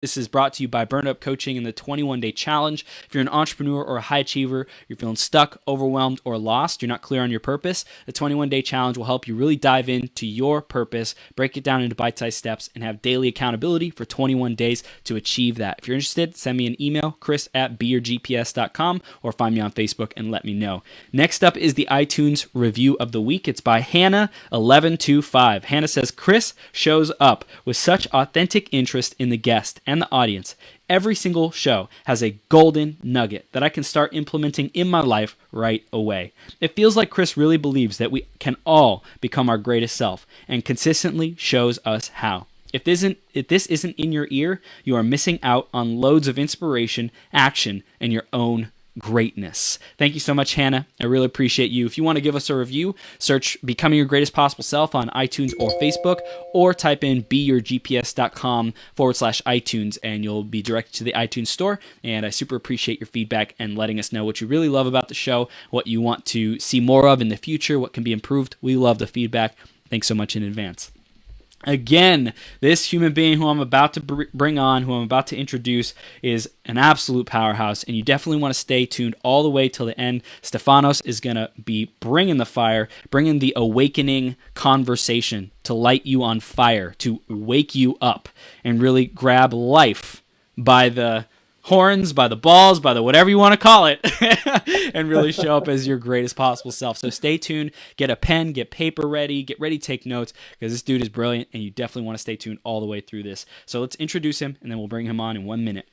This is brought to you by Burn Up Coaching and the 21-Day Challenge. If you're an entrepreneur or a high achiever, you're feeling stuck, overwhelmed, or lost, you're not clear on your purpose, the 21-Day Challenge will help you really dive into your purpose, break it down into bite-sized steps, and have daily accountability for 21 days to achieve that. If you're interested, send me an email, chris@beyourgps.com, or find me on Facebook and let me know. Next up is the iTunes review of the week. It's by Hannah1125. Hannah says, Chris shows up with such authentic interest in the guest and the audience. Every single show has a golden nugget that I can start implementing in my life right away. It feels like Chris really believes that we can all become our greatest self and consistently shows us how. If this isn't in your ear, you are missing out on loads of inspiration, action, and your own greatness. Thank you so much, Hannah. I really appreciate you. If you want to give us a review, search Becoming Your Greatest Possible Self on iTunes or Facebook, or type in beyourgps.com/iTunes, and you'll be directed to the iTunes store. And I super appreciate your feedback and letting us know what you really love about the show, what you want to see more of in the future, what can be improved. We love the feedback. Thanks so much in advance. Again, this human being who I'm about to bring on, who I'm about to introduce, is an absolute powerhouse, and you definitely want to stay tuned all the way till the end. Stefanos is going to be bringing the fire, bringing the awakening conversation to light you on fire, to wake you up, and really grab life by the horns, by the balls, by the whatever you want to call it, and really show up as your greatest possible self. So stay tuned, get a pen, get paper ready, get ready to take notes, because this dude is brilliant, and you definitely want to stay tuned all the way through this. So let's introduce him, and then we'll bring him on in 1 minute.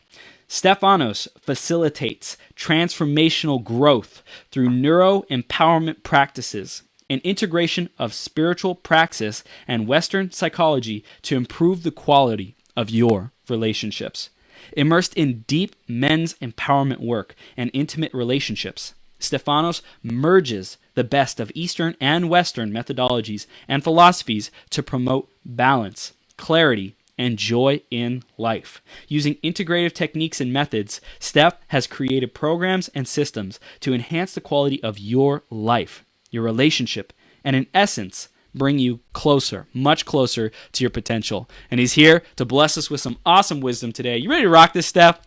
Stefanos facilitates transformational growth through neuro-empowerment practices, an integration of spiritual praxis and Western psychology to improve the quality of your relationships. Immersed in deep men's empowerment work and intimate relationships, Stefanos merges the best of Eastern and Western methodologies and philosophies to promote balance, clarity, and joy in life. Using integrative techniques and methods, Stef has created programs and systems to enhance the quality of your life, your relationship, and in essence, bring you closer, much closer to your potential. And he's here to bless us with some awesome wisdom today. You ready to rock this, Stef?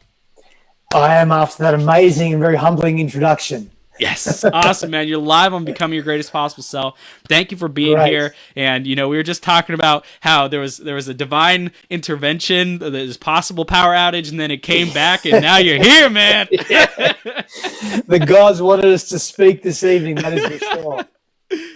I am, after that amazing and very humbling introduction. Yes. Awesome, man. You're live on Becoming Your Greatest Possible Self. Thank you for being here. And, you know, we were just talking about how there was a divine intervention, there's possible power outage, and then it came back, and now you're here, man. The gods wanted us to speak this evening, that is for sure.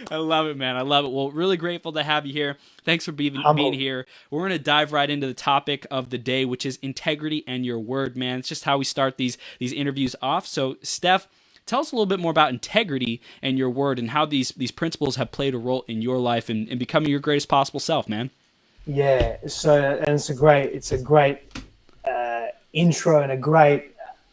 I love it, man. I love it. Well, really grateful to have you here. Thanks for being here. We're going to dive right into the topic of the day, which is integrity and your word, man. It's just how we start these interviews off. So, Stef, tell us a little bit more about integrity and your word and how these principles have played a role in your life and in becoming your greatest possible self, man. Yeah, so and it's a great intro and a great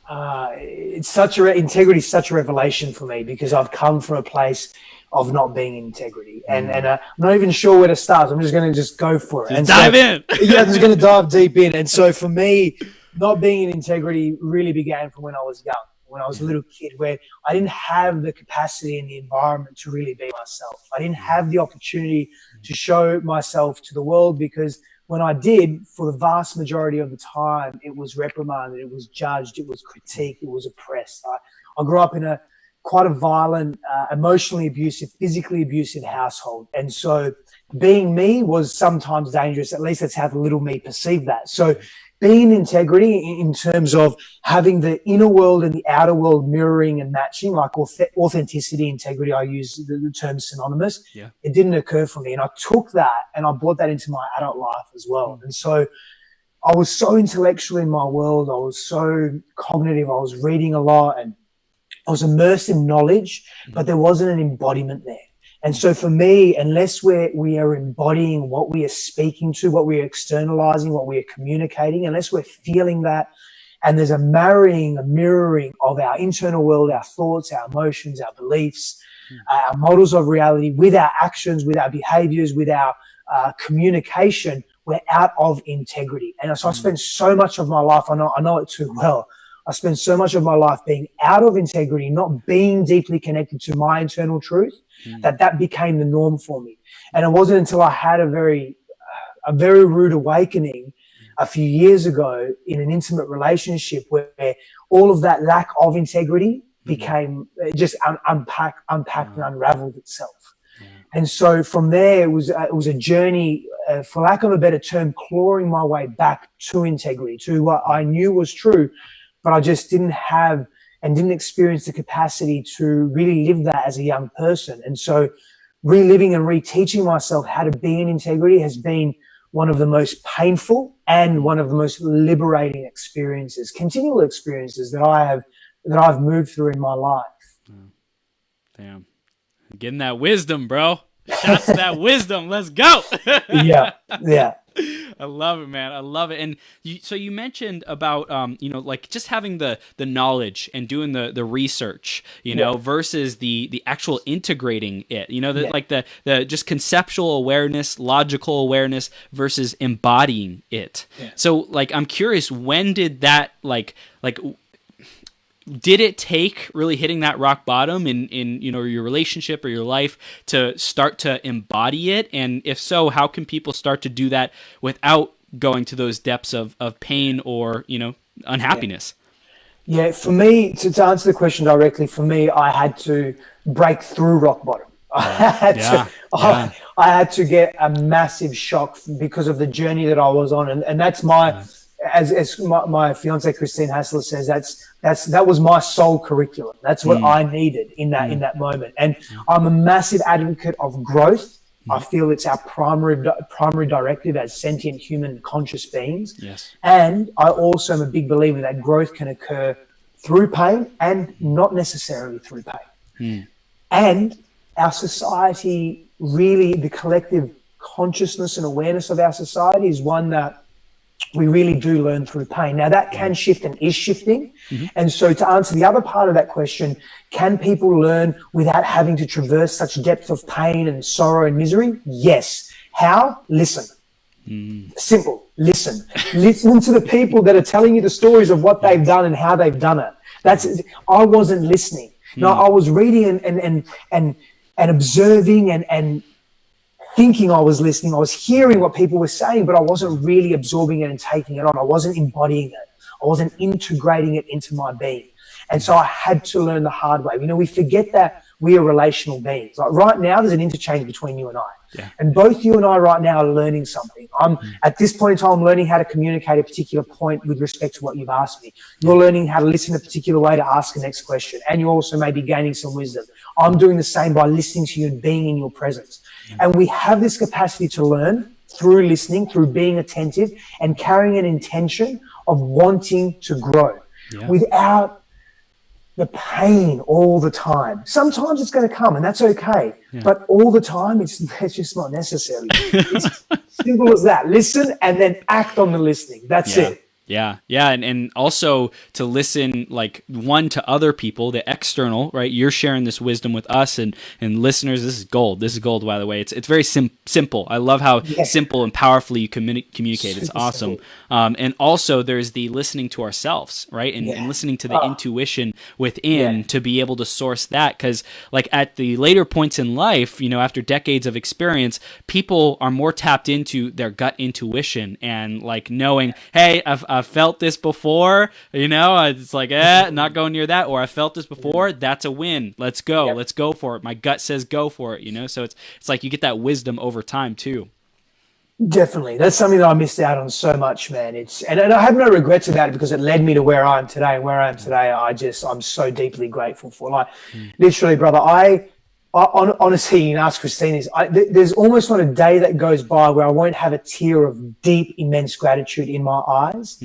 integrity is such a revelation for me, because I've come from a place of not being in integrity, and I'm not even sure where to start. I'm just going to go for it. Dive in. Yeah, I'm just going to dive deep in. And so for me, not being in integrity really began from when I was young, when I was a little kid, where I didn't have the capacity and the environment to really be myself. I didn't have the opportunity to show myself to the world, because when I did, for the vast majority of the time, it was reprimanded, it was judged, it was critiqued, it was oppressed. I grew up in quite a violent, emotionally abusive, physically abusive household. And so being me was sometimes dangerous. At least that's how the little me perceived that. So being in integrity in terms of having the inner world and the outer world mirroring and matching, like authenticity, integrity, I use the term synonymous. Yeah. It didn't occur for me. And I took that and I brought that into my adult life as well. And so I was so intellectual in my world. I was so cognitive. I was reading a lot and I was immersed in knowledge, but there wasn't an embodiment there. And so for me, unless we are embodying what we are speaking to, what we are externalizing, what we are communicating, unless we're feeling that, and there's a mirroring of our internal world, our thoughts, our emotions, our beliefs, our models of reality with our actions, with our behaviors, with our communication, we're out of integrity. And so I spent so much of my life, I know it too well, I spent so much of my life being out of integrity, not being deeply connected to my internal truth, that became the norm for me. And it wasn't until I had a very rude awakening a few years ago in an intimate relationship where all of that lack of integrity became just unpacked and unraveled itself. And so from there, it was a journey, for lack of a better term, clawing my way back to integrity, to what I knew was true, but I just didn't have and didn't experience the capacity to really live that as a young person. And so reliving and reteaching myself how to be in integrity has been one of the most painful and one of the most liberating experiences, continual experiences that I've moved through in my life. Damn. Getting that wisdom, bro. Shots to that wisdom. Let's go. Yeah. I love it, man. I love it. And so you mentioned about, like just having the knowledge and doing the research, you know, versus the actual integrating it, like the just conceptual awareness, logical awareness versus embodying it. Yeah. So like, I'm curious, when did that did it take really hitting that rock bottom in your relationship or your life to start to embody it? And if so, how can people start to do that without going to those depths of pain or, unhappiness? Yeah, for me, to answer the question directly, for me, I had to break through rock bottom. I had to get a massive shock because of the journey that I was on. And that's my... As my fiance Christine Hassler says, that was my soul curriculum. That's what I needed in that moment. And I'm a massive advocate of growth. I feel it's our primary directive as sentient human conscious beings. Yes. And I also am a big believer that growth can occur through pain and not necessarily through pain. And our society, really, the collective consciousness and awareness of our society is one that we really do learn through pain. Now that can shift and is shifting. And so to answer the other part of that question, can people learn without having to traverse such depth of pain and sorrow and misery? Yes. How? Listen. Simple. Listen. Listen to the people that are telling you the stories of what they've done and how they've done it. I wasn't listening. No, I was reading and observing and thinking I was listening. I was hearing what people were saying, but I wasn't really absorbing it and taking it on. I wasn't embodying it. I wasn't integrating it into my being. And so I had to learn the hard way. We forget that we are relational beings. Like right now, there's an interchange between you and I. Yeah. And both you and I right now are learning something. I'm at this point in time, I'm learning how to communicate a particular point with respect to what you've asked me. You're learning how to listen a particular way to ask the next question. And you also may be gaining some wisdom. I'm doing the same by listening to you and being in your presence. And we have this capacity to learn through listening, through being attentive and carrying an intention of wanting to grow without the pain all the time. Sometimes it's going to come and that's okay. But all the time, it's just not necessary. It's simple as that. Listen and then act on the listening. That's it. Yeah. And also to listen, like, one, to other people, the external, right? You're sharing this wisdom with us and listeners. This is gold. This is gold, by the way. It's very simple. I love how simple and powerfully you communicate. It's awesome. And also there's the listening to ourselves, right? And listening to the intuition within to be able to source that. Because like at the later points in life, after decades of experience, people are more tapped into their gut intuition and like knowing, hey, I've felt this before, it's like, not going near that, or I felt this before, that's a win. Let's go. Let's go for it. My gut says go for it, so it's like you get that wisdom over time too. Definitely. That's something that I missed out on so much, man. And I have no regrets about it because it led me to where I am today. And where I am today, I'm so deeply grateful for. Like, literally, brother, I honestly, you can ask Christine, there's almost not a day that goes by where I won't have a tear of deep, immense gratitude in my eyes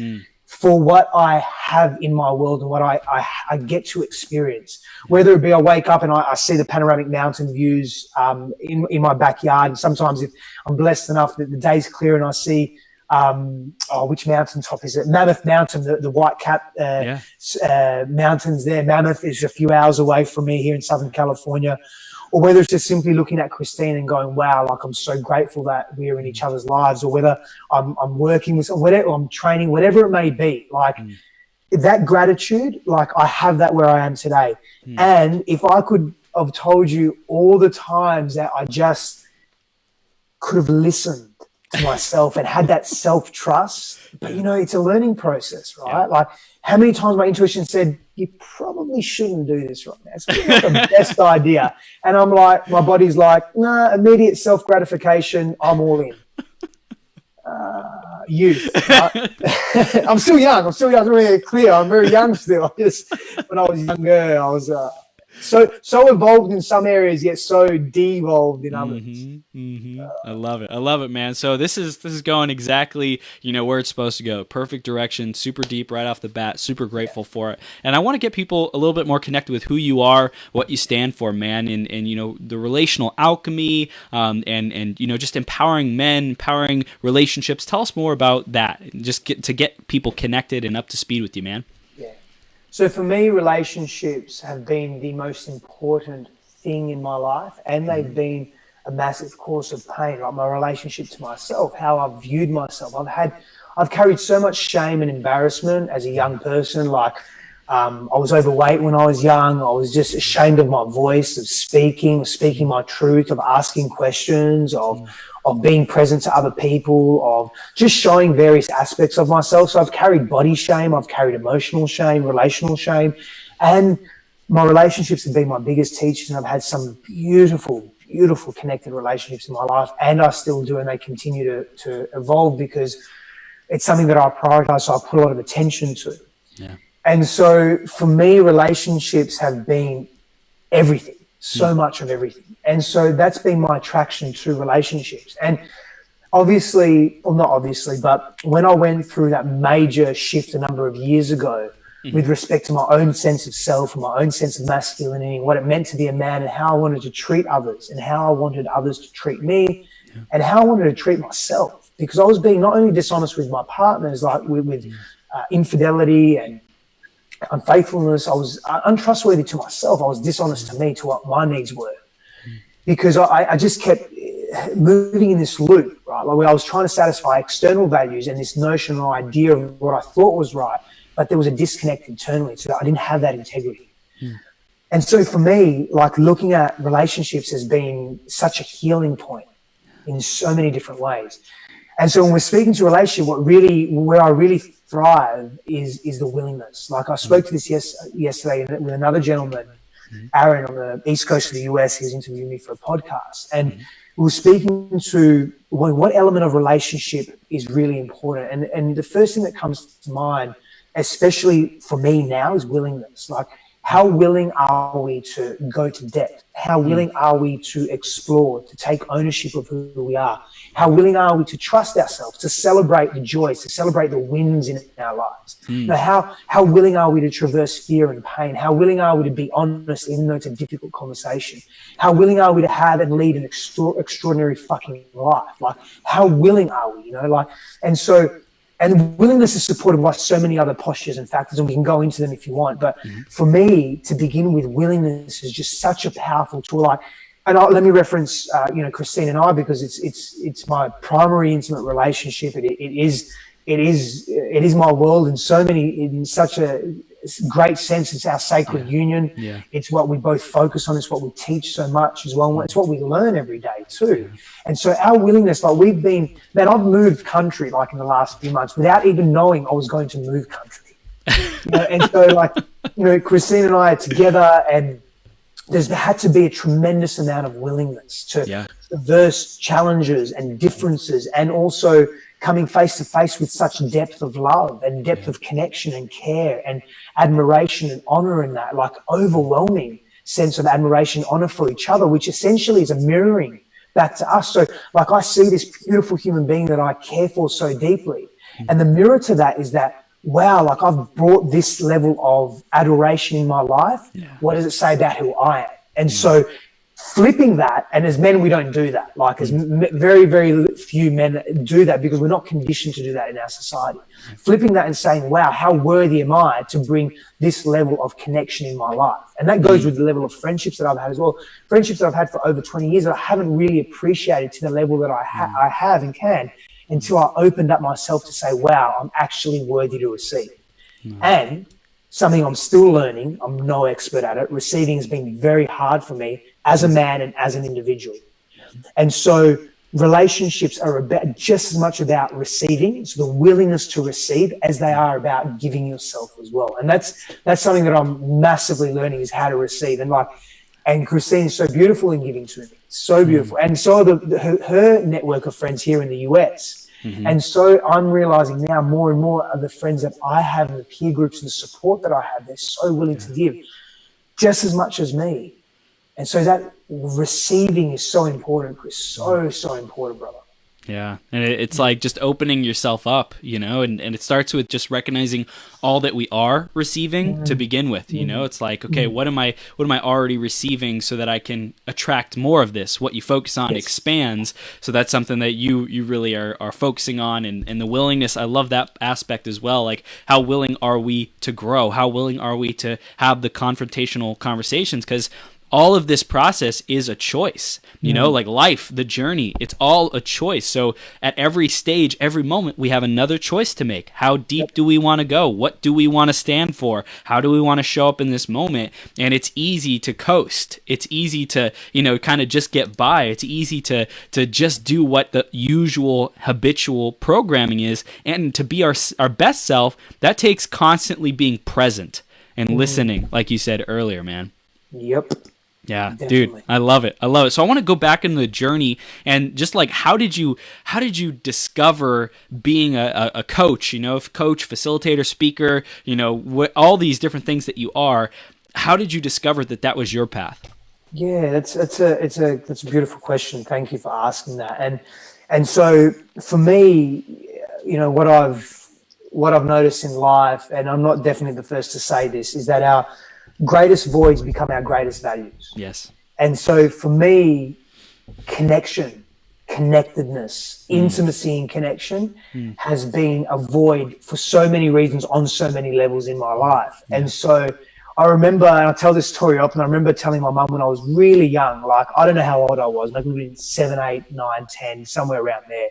for what I have in my world and what I get to experience. Whether it be I wake up and I see the panoramic mountain views in my backyard, and sometimes if I'm blessed enough that the day's clear and I see which mountain top is it? Mammoth Mountain, the white cap mountains there. Mammoth is a few hours away from me here in Southern California. Or whether it's just simply looking at Christine and going, wow, like I'm so grateful that we're in each other's lives, or whether I'm working with, whatever, I'm training, whatever it may be. Like that gratitude, like I have that where I am today. And if I could have told you all the times that I just could have listened to myself and had that self-trust. But, it's a learning process, right? Yeah. Like, how many times my intuition said, you probably shouldn't do this right now. It's not the best idea. And I'm like, my body's like, nah, immediate self-gratification, I'm all in. Youth. Right? I'm still young. It's really clear. I'm very young still. When I was younger, I was so evolved in some areas, yet so devolved in others. I love it, man. So this is going exactly where it's supposed to go. Perfect direction, super deep right off the bat. Super grateful for it. And I want to get people a little bit more connected with who you are, what you stand for, man, and the relational alchemy, and just empowering men, empowering relationships. Tell us more about that. Just get people connected and up to speed with you, man. So for me, relationships have been the most important thing in my life, and they've been a massive cause of pain. Like my relationship to myself, how I've viewed myself. I've carried so much shame and embarrassment as a young person. Like I was overweight when I was young. I was just ashamed of my voice, of speaking my truth, of asking questions, of being present to other people, of just showing various aspects of myself. So I've carried body shame, I've carried emotional shame, relational shame, and my relationships have been my biggest teachers. And I've had some beautiful, beautiful connected relationships in my life, and I still do, and they continue to evolve because it's something that I prioritize, so I put a lot of attention to. Yeah. And so for me, relationships have been everything. So much of everything. And so that's been my attraction to relationships. And obviously, well, not obviously, but when I went through that major shift a number of years ago with respect to my own sense of self and my own sense of masculinity, what it meant to be a man and how I wanted to treat others and how I wanted others to treat me and how I wanted to treat myself, because I was being not only dishonest with my partners, like with infidelity and unfaithfulness. I was untrustworthy to myself. I was dishonest to me, to what my needs were, because I just kept moving in this loop, right? Like where I was trying to satisfy external values and this notion or idea of what I thought was right, but there was a disconnect internally, so that I didn't have that integrity. And so for me, like looking at relationships has been such a healing point in so many different ways. And so when we're speaking to a relationship, where I really thrive is the willingness. Like I spoke to this yesterday with another gentleman, Aaron, on the East Coast of the US. He was interviewing me for a podcast, and we were speaking to what element of relationship is really important. And the first thing that comes to mind, especially for me now, is willingness. Like, how willing are we to go to depth? How willing are we to explore, to take ownership of who we are? How willing are we to trust ourselves, to celebrate the joys, to celebrate the wins in our lives? You know, how willing are we to traverse fear and pain? How willing are we to be honest, even though it's a difficult conversation? How willing are we to have and lead an extraordinary fucking life? Like, how willing are we? And willingness is supported by so many other postures and factors, and we can go into them if you want. But for me, to begin with, willingness is just such a powerful tool. Like, and let me reference, Christine and I, because it's my primary intimate relationship. It is my world in such a great sense. It's our sacred union. Yeah. It's what we both focus on. It's what we teach so much as well. It's what we learn every day too. Yeah. And so our willingness, like I've moved country like in the last few months without even knowing I was going to move country. And so Christine and I are together, and there's had to be a tremendous amount of willingness to traverse challenges and differences, and also coming face to face with such depth of love and depth of connection and care and admiration and honor, in that like overwhelming sense of admiration, honor for each other, which essentially is a mirroring back to us. So like I see this beautiful human being that I care for so deeply, and the mirror to that is that, wow, like I've brought this level of adoration in my life. What does it say about who I am? And so flipping that, and as men, we don't do that. Like as very, very few men do that, because we're not conditioned to do that in our society. Flipping that and saying, wow, how worthy am I to bring this level of connection in my life? And that goes with the level of friendships that I've had as well. Friendships that I've had for over 20 years that I haven't really appreciated to the level that I have and can, until I opened up myself to say, wow, I'm actually worthy to receive. And something I'm still learning, I'm no expert at it, receiving has been very hard for me as a man and as an individual. And so relationships are about just as much about receiving, it's the willingness to receive, as they are about giving yourself as well. And that's something that I'm massively learning, is how to receive. And Christine's so beautiful in giving to me, so beautiful. And so her network of friends here in the US. And so I'm realizing now more and more of the friends that I have and the peer groups and the support that I have, they're so willing to give just as much as me. And so that receiving is so important, Chris. So important, brother. Yeah. And it's like just opening yourself up, you know, and it starts with just recognizing all that we are receiving to begin with. You know, it's like, okay, what am I already receiving so that I can attract more of this? What you focus on expands. So that's something that you really are focusing on, and the willingness. I love that aspect as well. Like, how willing are we to grow? How willing are we to have the confrontational conversations? Because all of this process is a choice, you know, like life, the journey, it's all a choice. So at every stage, every moment, we have another choice to make. How deep do we want to go? What do we want to stand for? How do we want to show up in this moment? And it's easy to coast. It's easy to, you know, kind of just get by. It's easy to just do what the usual habitual programming is. And to be our best self, that takes constantly being present and listening, like you said earlier, man. Yep. Yeah, Definitely. dude, I love it. So I want to go back into the journey and just like, how did you discover being a coach, you know, coach, facilitator, speaker, you know, all these different things that you are? How did you discover that was your path? Yeah, that's a beautiful question. Thank you for asking that. And so for me, you know, what I've noticed in life, and I'm not definitely the first to say this, is that our greatest voids become our greatest values. Yes. And so for me, connection, connectedness, intimacy and connection has been a void for so many reasons on so many levels in my life. And so I remember, and I tell this story often, I remember telling my mum when I was really young, like, I don't know how old I was, like maybe 7, 8, 9, 10, somewhere around there.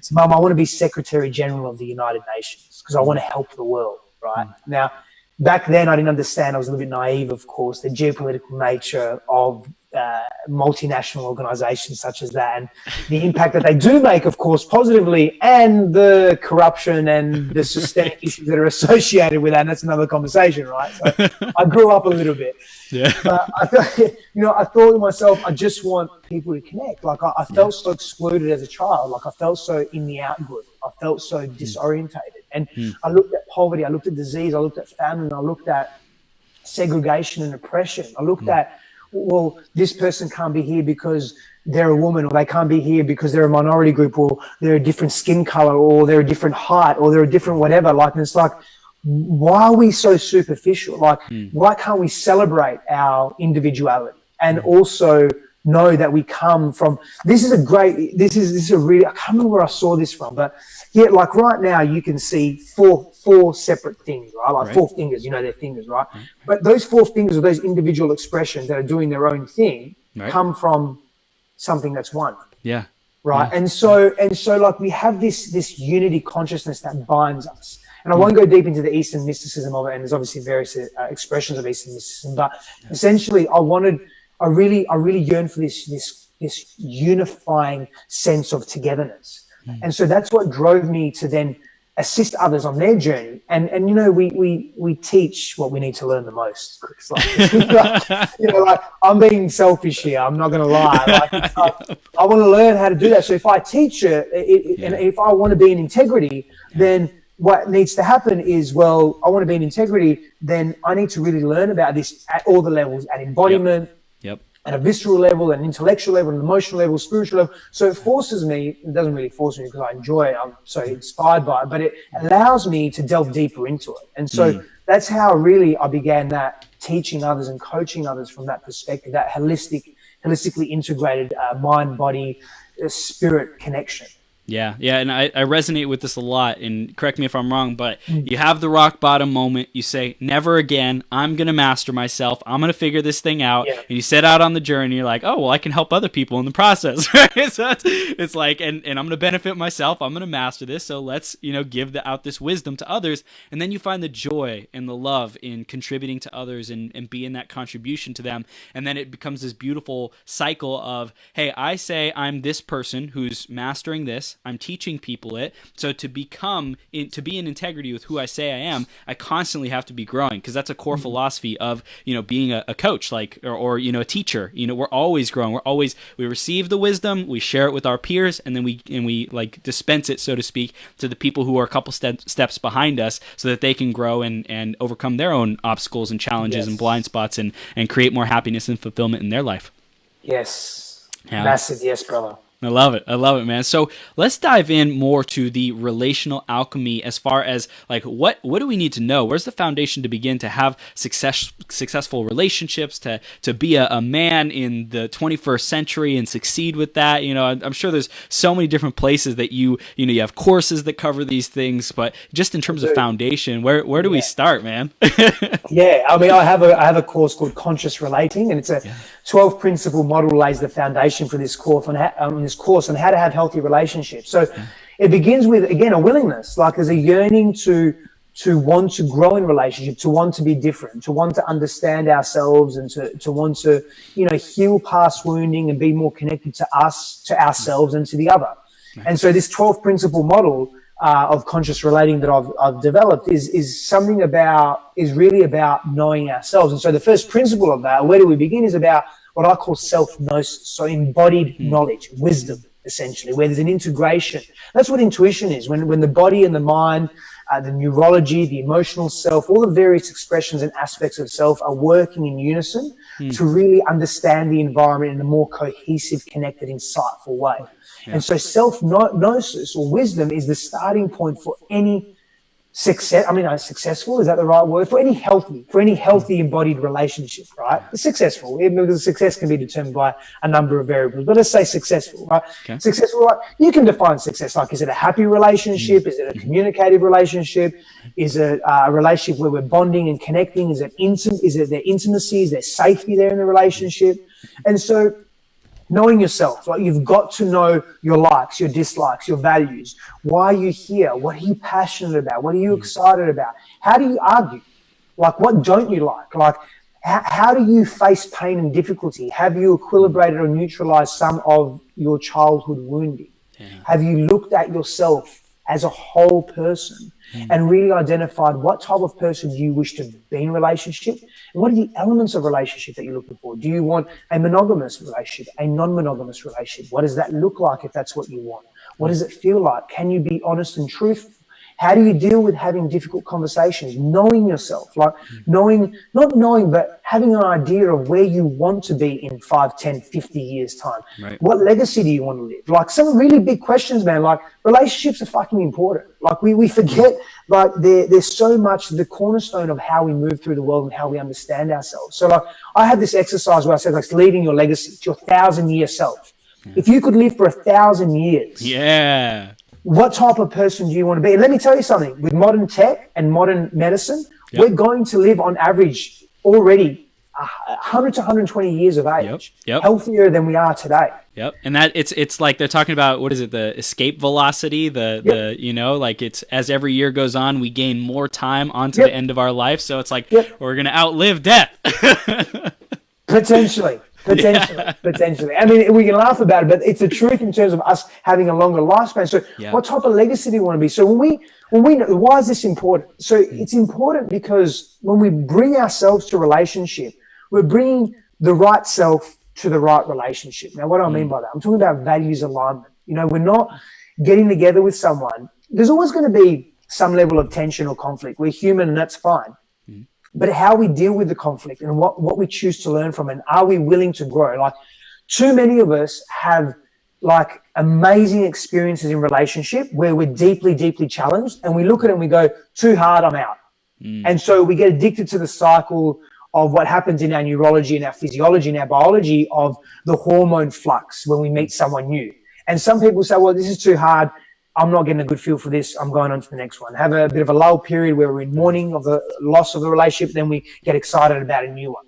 So, Mum, I want to be Secretary General of the United Nations because I want to help the world, right? Now, back then, I didn't understand. I was a little bit naive, of course, the geopolitical nature of multinational organizations such as that, and the impact that they do make, of course, positively, and the corruption and the systemic issues that are associated with that. And that's another conversation, right? So I grew up a little bit. Yeah. I thought to myself, I just want people to connect. Like, I felt so excluded as a child. Like, I felt so in the out group. I felt so disorientated. And I looked at poverty, I looked at disease, I looked at famine, I looked at segregation and oppression. I looked at, well, this person can't be here because they're a woman, or they can't be here because they're a minority group, or they're a different skin color, or they're a different height, or they're a different whatever. Like, and it's like, why are we so superficial? Like, why can't we celebrate our individuality and also know that we come from, this is a really, I can't remember where I saw this from, but yeah, like right now you can see four separate things, right? Like 4 fingers, you know, they're fingers, right? But those 4 fingers, or those individual expressions that are doing their own thing, come from something that's one. Yeah. Right. And so like we have this unity consciousness that binds us. And I won't go deep into the Eastern mysticism of it, and there's obviously various expressions of Eastern mysticism, but essentially I really yearn for this unifying sense of togetherness. And so that's what drove me to then assist others on their journey. And you know, we teach what we need to learn the most. Like, you know, like, I'm being selfish here, I'm not going to lie. Like, I want to learn how to do that. So if I teach it, and if I want to be in integrity, then what needs to happen is, well, I want to be in integrity, then I need to really learn about this at all the levels, at embodiment, at a visceral level, an intellectual level, an emotional level, spiritual level. So it forces me, it doesn't really force me because I enjoy it, I'm so inspired by it, but it allows me to delve deeper into it. And so that's how really I began that, teaching others and coaching others from that perspective, that holistically integrated mind, body, spirit connection. Yeah, yeah, and I resonate with this a lot, and correct me if I'm wrong, but you have the rock bottom moment, you say, never again, I'm going to master myself, I'm going to figure this thing out, Yeah. and you set out on the journey, you're like, oh, well, I can help other people in the process, right? So it's like, and I'm going to benefit myself, I'm going to master this, so let's, give out this wisdom to others, and then you find the joy and the love in contributing to others and being that contribution to them, and then it becomes this beautiful cycle of, hey, I say I'm this person who's mastering this, I'm teaching people it. So to be in integrity with who I say I am, I constantly have to be growing, because that's a core philosophy of, being a coach, like, or a teacher. We're always growing. We receive the wisdom, we share it with our peers, and then we like dispense it, so to speak, to the people who are a couple steps behind us, so that they can grow and overcome their own obstacles and challenges and blind spots and create more happiness and fulfillment in their life. Yes. Yeah. Massive yes, brother. I love it, man. So let's dive in more to the relational alchemy, as far as like what do we need to know? Where's the foundation to begin to have successful relationships, to be a man in the 21st century and succeed with that? I'm sure there's so many different places that you have courses that cover these things, but just in terms of foundation, where do we start, man? Yeah, I mean, I have a course called Conscious Relating, and it's a 12 principle model lays the foundation for this course on how to have healthy relationships. So it begins with, again, a willingness, like there's a yearning to want to grow in relationship, to want to be different, to want to understand ourselves, and to want to, heal past wounding and be more connected to us, to ourselves, and to the other. And so this 12 principle model of conscious relating that I've developed is really about knowing ourselves. And so the first principle of that, where do we begin, is about what I call self-gnosis, so embodied knowledge, wisdom, essentially, where there's an integration. That's what intuition is, when the body and the mind, the neurology, the emotional self, all the various expressions and aspects of self are working in unison to really understand the environment in a more cohesive, connected, insightful way. Yeah. And so self-gnosis or wisdom is the starting point for any success. I mean, successful, is that the right word? For any healthy embodied relationship, right? Successful, because success can be determined by a number of variables, but let's say successful, right? Okay. Successful, right? You can define success, like, is it a happy relationship? Is it a communicative relationship? Is it a relationship where we're bonding and connecting? Is it there intimacy? Is there safety there in the relationship? And so knowing yourself, like, you've got to know your likes, your dislikes, your values. Why are you here? What are you passionate about? What are you excited about? How do you argue? Like, what don't you like? Like, how do you face pain and difficulty? Have you equilibrated or neutralized some of your childhood wounding? Yeah. Have you looked at yourself as a whole person and really identified what type of person do you wish to be in relationship? And what are the elements of relationship that you're looking for? Do you want a monogamous relationship, a non-monogamous relationship? What does that look like if that's what you want? What does it feel like? Can you be honest and truthful? How do you deal with having difficult conversations? Knowing yourself, like not knowing, but having an idea of where you want to be in 5, 10, 50 years time. Right. What legacy do you want to live? Like, some really big questions, man. Like, relationships are fucking important. Like, we forget, like, they're so much the cornerstone of how we move through the world and how we understand ourselves. So, like, I had this exercise where I said, like, leaving your legacy. It's your 1,000-year self. Yeah. If you could live for 1,000 years. Yeah. What type of person do you want to be? And let me tell you something, with modern tech and modern medicine, we're going to live on average already 100 to 120 years of age, healthier than we are today. Yep. And that it's like they're talking about, what is it, the escape velocity, the like, it's as every year goes on, we gain more time onto the end of our life. So it's like we're going to outlive death. Potentially. I mean, we can laugh about it, but it's the truth in terms of us having a longer lifespan. So what type of legacy do you want to be? So when we know, why is this important? So it's important because when we bring ourselves to relationship, we're bringing the right self to the right relationship. Now, what do I mean by that? I'm talking about values alignment. We're not getting together with someone. There's always going to be some level of tension or conflict. We're human, and that's fine. But how we deal with the conflict and what we choose to learn from it, and are we willing to grow? Like, too many of us have, like, amazing experiences in relationship where we're deeply, deeply challenged, and we look at it and we go, too hard, I'm out. And so we get addicted to the cycle of what happens in our neurology and our physiology and our biology of the hormone flux when we meet someone new. And some people say, well, this is too hard. I'm not getting a good feel for this. I'm going on to the next one. Have a bit of a lull period where we're in mourning of the loss of the relationship. Then we get excited about a new one.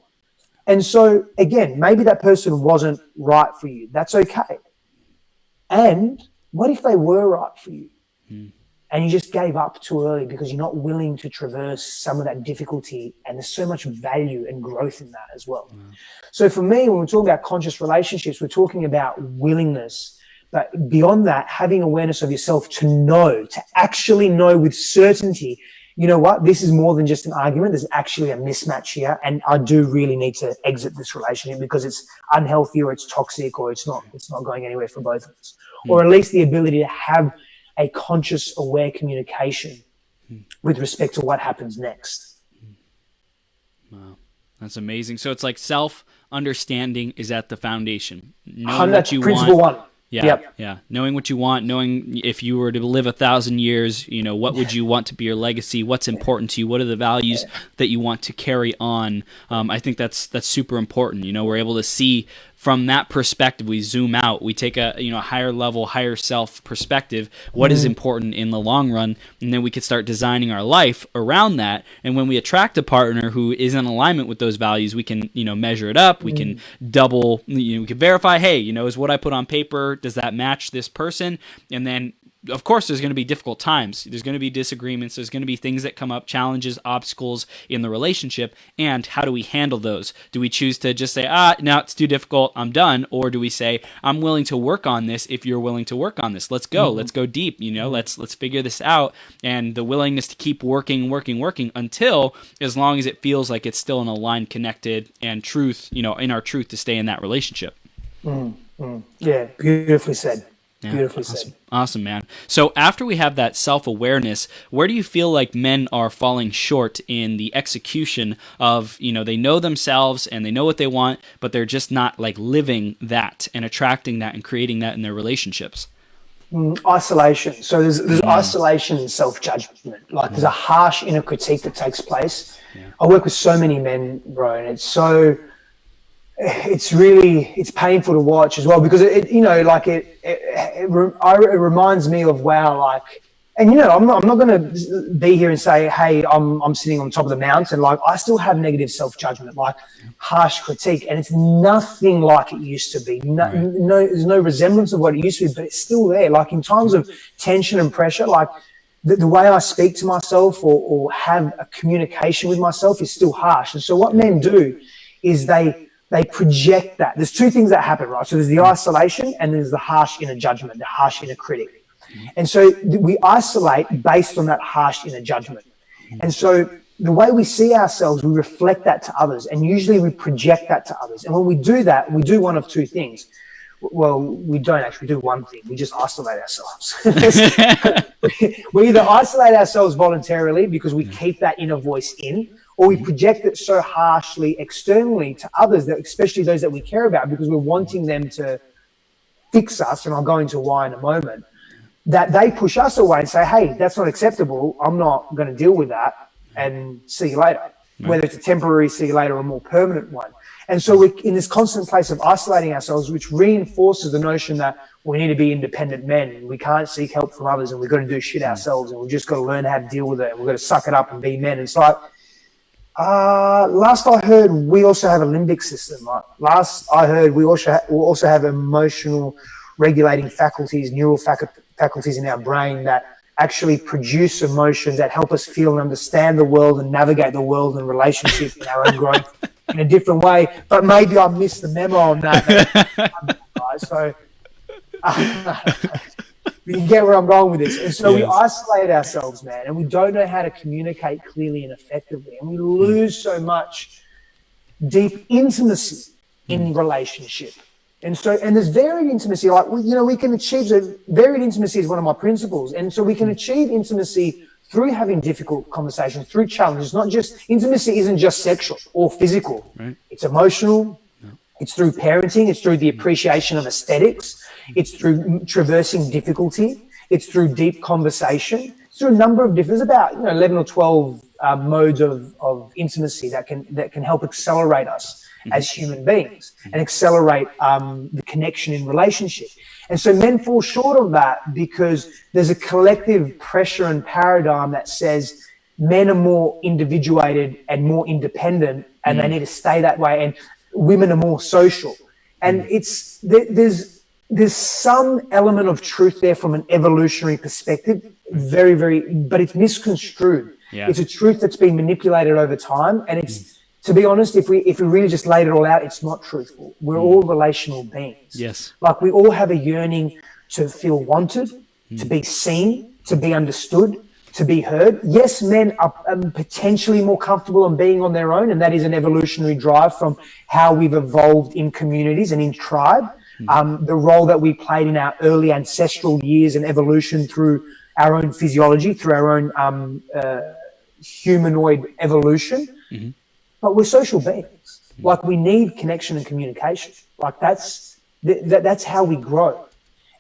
And so, again, maybe that person wasn't right for you. That's okay. And what if they were right for you? And you just gave up too early because you're not willing to traverse some of that difficulty, and there's so much value and growth in that as well. So for me, when we're talking about conscious relationships, we're talking about willingness. But beyond that, having awareness of yourself to actually know with certainty, you know what, this is more than just an argument. There's actually a mismatch here, and I do really need to exit this relationship because it's unhealthy, or it's toxic, or it's not going anywhere for both of us. Or at least the ability to have a conscious, aware communication with respect to what happens next. Wow, that's amazing. So it's like self-understanding is at the foundation. Knowing what you principle want. one. Yeah, Yep. yeah. Knowing what you want, knowing if you were to live 1,000 years, you know, what would you want to be your legacy? What's important to you? What are the values that you want to carry on? I think that's super important. You know, we're able to see from that perspective. We zoom out. We take a higher level, higher self perspective. What is important in the long run, and then we could start designing our life around that. And when we attract a partner who is in alignment with those values, we can measure it up. We can double. We can verify. Hey, is what I put on paper, does that match this person? And then, of course, there's going to be difficult times. There's going to be disagreements. There's going to be things that come up, challenges, obstacles in the relationship. And how do we handle those? Do we choose to just say, no, it's too difficult, I'm done? Or do we say, I'm willing to work on this if you're willing to work on this? Let's go. Let's go deep. Let's figure this out. And the willingness to keep working until, as long as it feels like it's still an aligned, connected, and truth, in our truth to stay in that relationship. Yeah, beautifully said. Yeah, Beautifully awesome. said. Awesome, man. So after we have that self-awareness, where do you feel like men are falling short in the execution of, they know themselves and they know what they want, but they're just not like living that and attracting that and creating that in their relationships? Isolation. So there's isolation and self-judgment. Like there's a harsh inner critique that takes place. Yeah. I work with so many men, bro, and it's painful to watch as well, because it reminds me of, wow, like, and I'm not going to be here and say, hey, I'm sitting on top of the mountain. Like, I still have negative self-judgment, like harsh critique, and it's nothing like it used to be. There's no resemblance of what it used to be, but it's still there. Like in times of tension and pressure, like the way I speak to myself or have a communication with myself is still harsh. And so what men do is they project that. There's two things that happen, right? So there's the isolation and there's the harsh inner judgment, the harsh inner critic. And so we isolate based on that harsh inner judgment. And so the way we see ourselves, we reflect that to others, and usually we project that to others. And when we do that, we do one of two things. Well, we don't actually do one thing. We just isolate ourselves. We either isolate ourselves voluntarily because we keep that inner voice in, or we project it so harshly externally to others, that especially those that we care about, because we're wanting them to fix us, and I'll go into why in a moment, that they push us away and say, hey, that's not acceptable. I'm not going to deal with that, and see you later. Right. Whether it's a temporary see you later or a more permanent one. And so we're in this constant place of isolating ourselves, which reinforces the notion that we need to be independent men, and we can't seek help from others, and we've got to do shit ourselves, and we've just got to learn how to deal with it, and we've got to suck it up and be men. And it's like, last I heard, we also have a limbic system. Right? Last I heard, we also have emotional regulating faculties, neural faculties in our brain that actually produce emotions that help us feel and understand the world and navigate the world and relationship in our own growth in a different way. But maybe I missed the memo on that. So you can get where I'm going with this. And so we isolate ourselves, man, and we don't know how to communicate clearly and effectively. And we lose so much deep intimacy in relationship. And there's varied intimacy. Like, we can achieve, so varied intimacy is one of my principles. And so we can achieve intimacy through having difficult conversations, through challenges. Intimacy isn't just sexual or physical. Right. It's emotional. No. It's through parenting. It's through the appreciation of aesthetics. It's through traversing difficulty. It's through deep conversation. through a number of different, there's about 11 or 12 modes of intimacy that can help accelerate us as human beings and accelerate the connection in relationship. And so men fall short of that because there's a collective pressure and paradigm that says men are more individuated and more independent, and they need to stay that way, and women are more social. And there's some element of truth there from an evolutionary perspective, very, very, but it's misconstrued. Yeah. It's a truth that's been manipulated over time, and it's, to be honest, if we really just laid it all out, it's not truthful. We're all relational beings. Yes. Like, we all have a yearning to feel wanted, to be seen, to be understood, to be heard. Yes, men are potentially more comfortable in being on their own, and that is an evolutionary drive from how we've evolved in communities and in tribe. The role that we played in our early ancestral years and evolution through our own physiology, through our own humanoid evolution. But we're social beings. Like, we need connection and communication. Like, that's how we grow.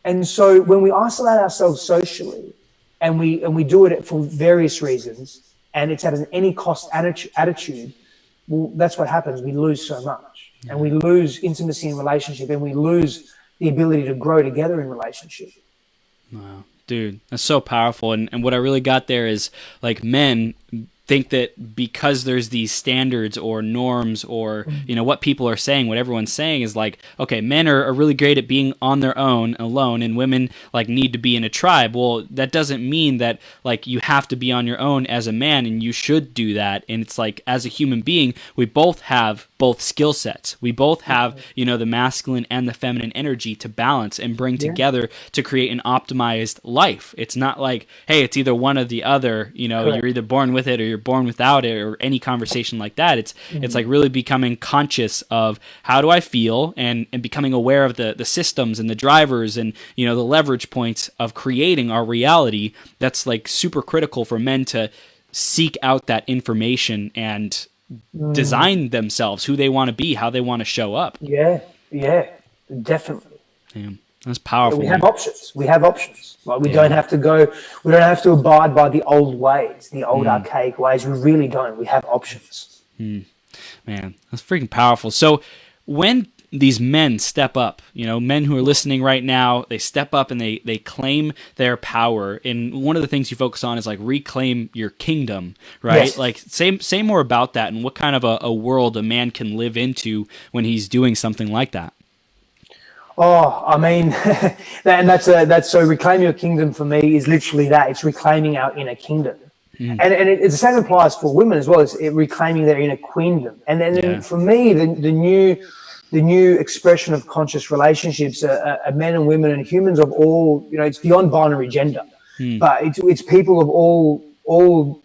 And so when we isolate ourselves socially, and we do it for various reasons, and it's at an any cost attitude, well, that's what happens. We lose so much, and we lose intimacy in relationship, and we lose the ability to grow together in relationship. Wow, dude, that's so powerful. And what I really got there is, like, men think that because there's these standards or norms or, what people are saying, what everyone's saying is like, okay, men are really great at being on their own, alone, and women like need to be in a tribe. Well, that doesn't mean that like you have to be on your own as a man, and you should do that. And it's like, as a human being, we both have both skill sets. We both have, the masculine and the feminine energy to balance and bring together to create an optimized life. It's not like, hey, it's either one or the other, you're either born with it or you're born without it, or any conversation like that. It's like really becoming conscious of how do I feel, and becoming aware of the systems and the drivers and, the leverage points of creating our reality. That's like super critical for men to seek out that information and design themselves, who they want to be, how they want to show up. Yeah, definitely. Damn. That's powerful. We have options. Like, we don't have to abide by the old ways, the old archaic ways. We really don't. We have options. Man, that's freaking powerful. So when these men step up, men who are listening right now, they step up and they claim their power. And one of the things you focus on is like reclaim your kingdom, right? Yes. Like say more about that and what kind of a world a man can live into when he's doing something like that. Oh, I mean, that's so reclaim your kingdom for me is literally that. It's reclaiming our inner kingdom. And the same applies for women as well. It's reclaiming their inner queendom. And then for me, the new expression of conscious relationships are men and women and humans of all, it's beyond binary gender, but it's people of all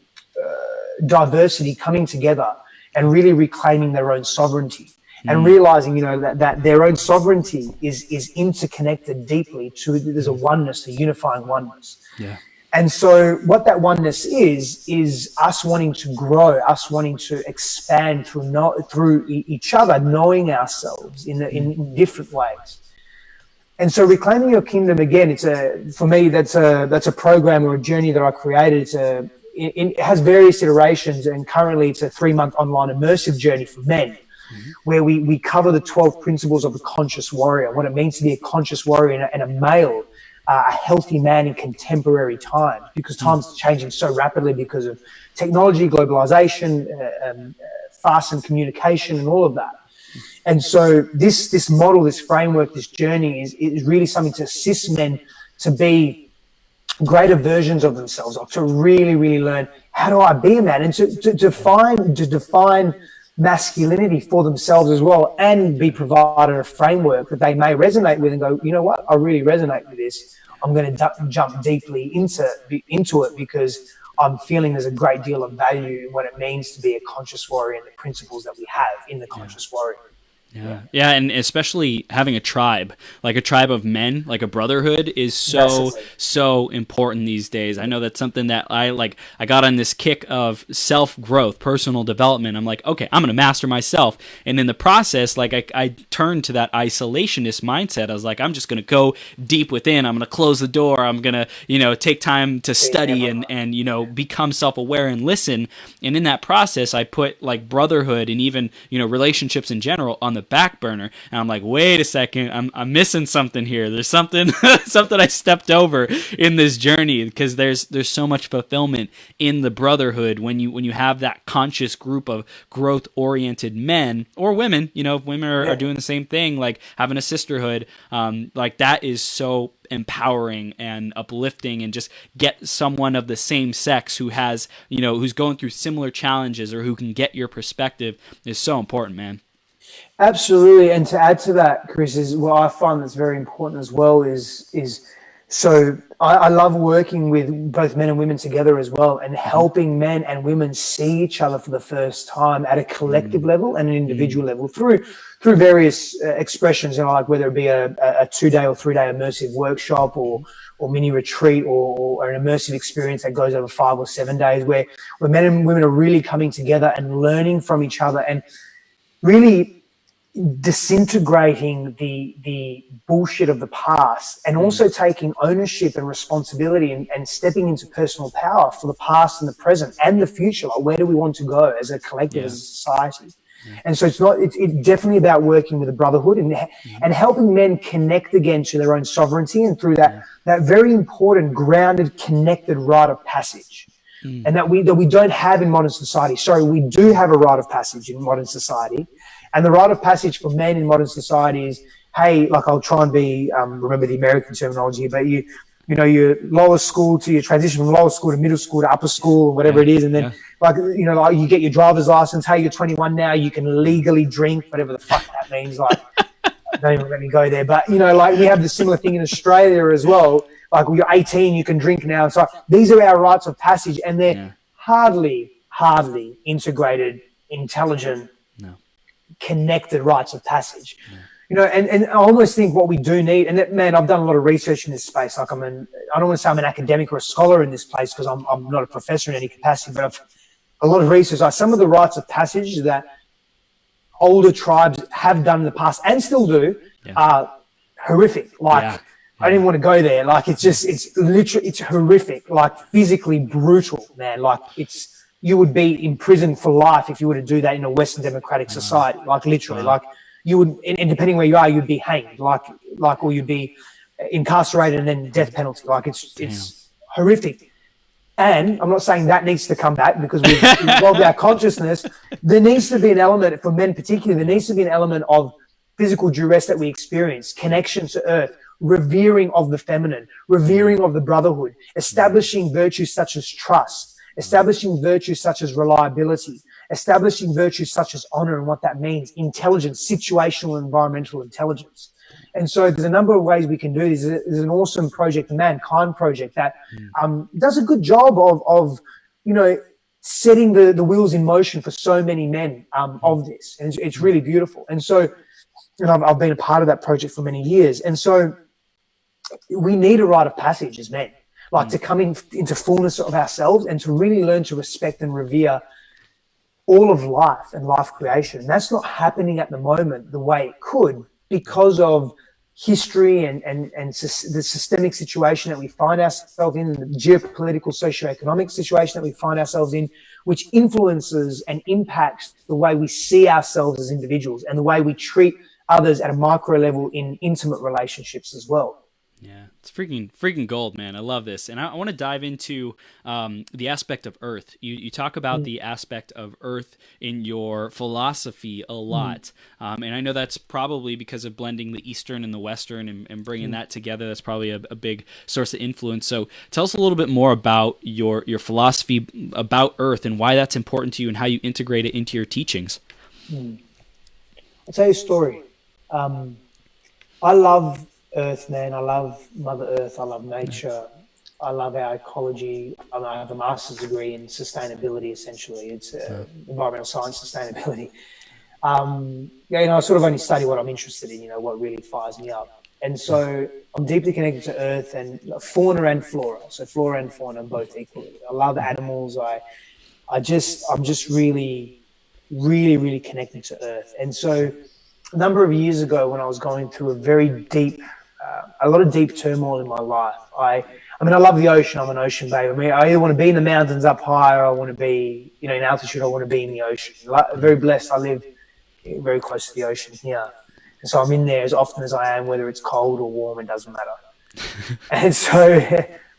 diversity coming together and really reclaiming their own sovereignty. And realizing, that their own sovereignty is interconnected deeply to, there's a oneness, a unifying oneness. Yeah. And so what that oneness is us wanting to grow, us wanting to expand through each other, knowing ourselves in different ways. And so reclaiming your kingdom, again, for me, that's a program or a journey that I created. It has various iterations, and currently it's a 3-month online immersive journey for men. Where we cover the 12 principles of a conscious warrior, what it means to be a conscious warrior and a male, a healthy man in contemporary times, because time's changing so rapidly because of technology, globalization, fastened communication, and all of that. And so this model, this framework, this journey is really something to assist men to be greater versions of themselves, to really, really learn, how do I be a man, and to define masculinity for themselves as well, and be provided a framework that they may resonate with and go, you know what, I really resonate with this. I'm going to jump deeply into it because I'm feeling there's a great deal of value in what it means to be a conscious warrior and the principles that we have in the conscious warrior. Yeah, and especially having a tribe, like a tribe of men, like a brotherhood is so important these days. I know that's something that I got on this kick of self-growth, personal development. I'm like, okay, I'm going to master myself. And in the process, like I turned to that isolationist mindset. I was like, I'm just going to go deep within. I'm going to close the door. I'm going to, take time to study and become self-aware and listen. And in that process, I put like brotherhood and even, relationships in general on the back burner, and I'm like, wait a second, I'm missing something here. There's something something I stepped over in this journey, because there's so much fulfillment in the brotherhood when you have that conscious group of growth oriented men or women. If women are doing the same thing, like having a sisterhood, like that is so empowering and uplifting, and just get someone of the same sex who has who's going through similar challenges or who can get your perspective is so important, man. Absolutely. And to add to that, Chris, is what I find that's very important as well is so I love working with both men and women together as well, and helping men and women see each other for the first time at a collective level and an individual level through various expressions, like whether it be a 2-day or 3-day immersive workshop or mini retreat or an immersive experience that goes over 5 or 7 days, where men and women are really coming together and learning from each other and really disintegrating the bullshit of the past, and also taking ownership and responsibility and stepping into personal power for the past and the present and the future. Like, where do we want to go as a collective, as a society? And so it's definitely about working with a brotherhood and helping men connect again to their own sovereignty, and through that very important, grounded, connected rite of passage. And that we don't have in modern society. Sorry, we do have a rite of passage in modern society. And the rite of passage for men in modern society is, hey, like, I'll try and be, remember the American terminology, but you your lower school to your transition from lower school to middle school to upper school, or whatever it is. And then like you get your driver's license. Hey, you're 21 now. You can legally drink, whatever the fuck that means. Like, don't even let me go there. But, like, we have the similar thing in Australia as well. Like, when you're 18, you can drink now. So these are our rites of passage, and they're hardly integrated, intelligent, connected rites of passage. And I almost think what we do need, and man, I've done a lot of research in this space. Like, I don't want to say I'm an academic or a scholar in this place, because I'm not a professor in any capacity, but I've a lot of research. Like, some of the rites of passage that older tribes have done in the past and still do are horrific. Like, I didn't want to go there. Like, it's literally, it's horrific, like physically brutal, man. Like, you would be imprisoned for life if you were to do that in a Western democratic society. Like, literally, like, you would, and depending where you are, you'd be hanged, or you'd be incarcerated and then death penalty. Like, it's horrific. And I'm not saying that needs to come back, because we've involved our consciousness. There needs to be an element, for men particularly, there needs to be an element of physical duress that we experience, connection to earth, revering of the feminine, revering of the brotherhood, establishing virtues such as trust, establishing virtues such as reliability, establishing virtues such as honor and what that means, intelligence, situational and environmental intelligence. And so there's a number of ways we can do this. There's an awesome project, the Mankind Project, that does a good job of setting the wheels in motion for so many men of this. And it's really beautiful. And so, I've been a part of that project for many years. And so we need a rite of passage as men, like to come into fullness of ourselves and to really learn to respect and revere all of life and life creation. And that's not happening at the moment the way it could, because of history and the systemic situation that we find ourselves in, the geopolitical, socioeconomic situation that we find ourselves in, which influences and impacts the way we see ourselves as individuals and the way we treat others at a micro level in intimate relationships as well. Yeah, it's freaking gold, man. I love this. And I want to dive into the aspect of Earth. You talk about the aspect of Earth in your philosophy a lot. And I know that's probably because of blending the Eastern and the Western and bringing that together. That's probably a big source of influence. So tell us a little bit more about your philosophy about Earth and why that's important to you and how you integrate it into your teachings. I'll tell you a story. I love Earth, man. I love Mother Earth. I love nature. I love our ecology. I have a master's degree in sustainability, essentially. It's environmental science sustainability. Yeah, you know, I sort of only study what I'm interested in, you know, what really fires me up. And so I'm deeply connected to earth and fauna and flora. So flora and fauna both equally. I love animals. I'm just really, really, really connected to earth. And so a number of years ago when I was going through a lot of deep turmoil in my life, I mean, I love the ocean. I'm an ocean babe. I mean, I either want to be in the mountains up high or I want to be, you know, in altitude. I want to be in the ocean. Very blessed. I live very close to the ocean here. And so I'm in there as often as I am, whether it's cold or warm, it doesn't matter. And so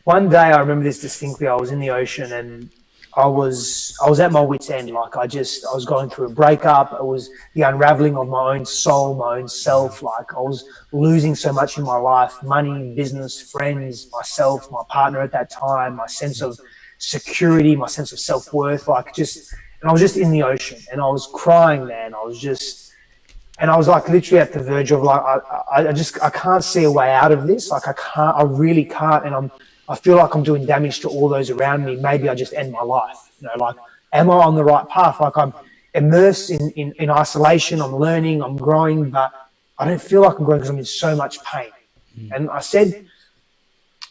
one day I remember this distinctly. I was in the ocean and I was at my wit's end. Like I was going through a breakup. It was the unraveling of my own soul, my own self. Like I was losing so much in my life: money, business, friends, myself, my partner at that time, my sense of security, my sense of self-worth. And I was just in the ocean and I was crying, man. And I was like literally at the verge of like, I can't see a way out of this. Like I really can't. And I feel like I'm doing damage to all those around me. Maybe I just end my life. You know, like, am I on the right path? Like I'm immersed in isolation. I'm learning, I'm growing, but I don't feel like I'm growing because I'm in so much pain. And I said,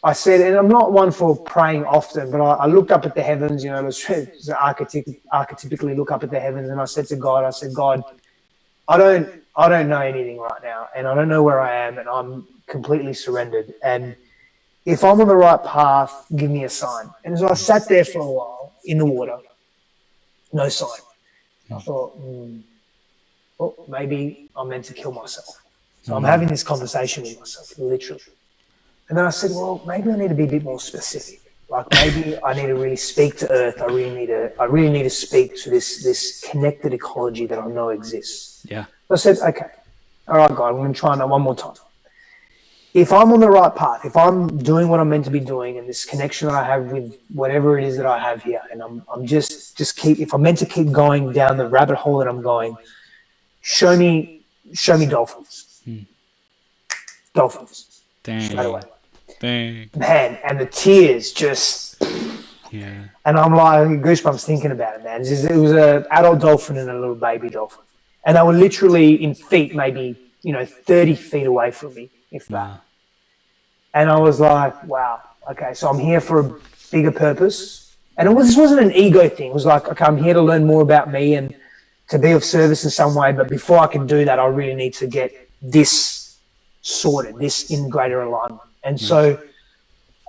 and I'm not one for praying often, but I looked up at the heavens, you know, archetypically look up at the heavens. And I said to God, God, I don't know anything right now. And I don't know where I am. And I'm completely surrendered. And if I'm on the right path, give me a sign. And so I sat there for a while in the water, no sign. I thought, well, maybe I'm meant to kill myself. So I'm having this conversation with myself, literally. And then I said, well, maybe I need to be a bit more specific. Like maybe I need to really speak to earth. I really need to speak to this connected ecology that I know exists. Yeah. So I said, okay, all right, God, I'm going to try that one more time. If I'm on the right path, if I'm doing what I'm meant to be doing, and this connection that I have with whatever it is that I have here, and I'm just if I'm meant to keep going down the rabbit hole that I'm going, show me dolphins. Dolphins. Dang. Straight away. Dang. Man, and the tears just... Yeah. And I'm like, goosebumps thinking about it, man. It was an adult dolphin and a little baby dolphin. And they were literally in feet, maybe, 30 feet away from me, if that. Wow. And I was like, wow, okay, so I'm here for a bigger purpose. And this wasn't an ego thing. It was like, okay, I'm here to learn more about me and to be of service in some way. But before I can do that, I really need to get this sorted, this in greater alignment. And so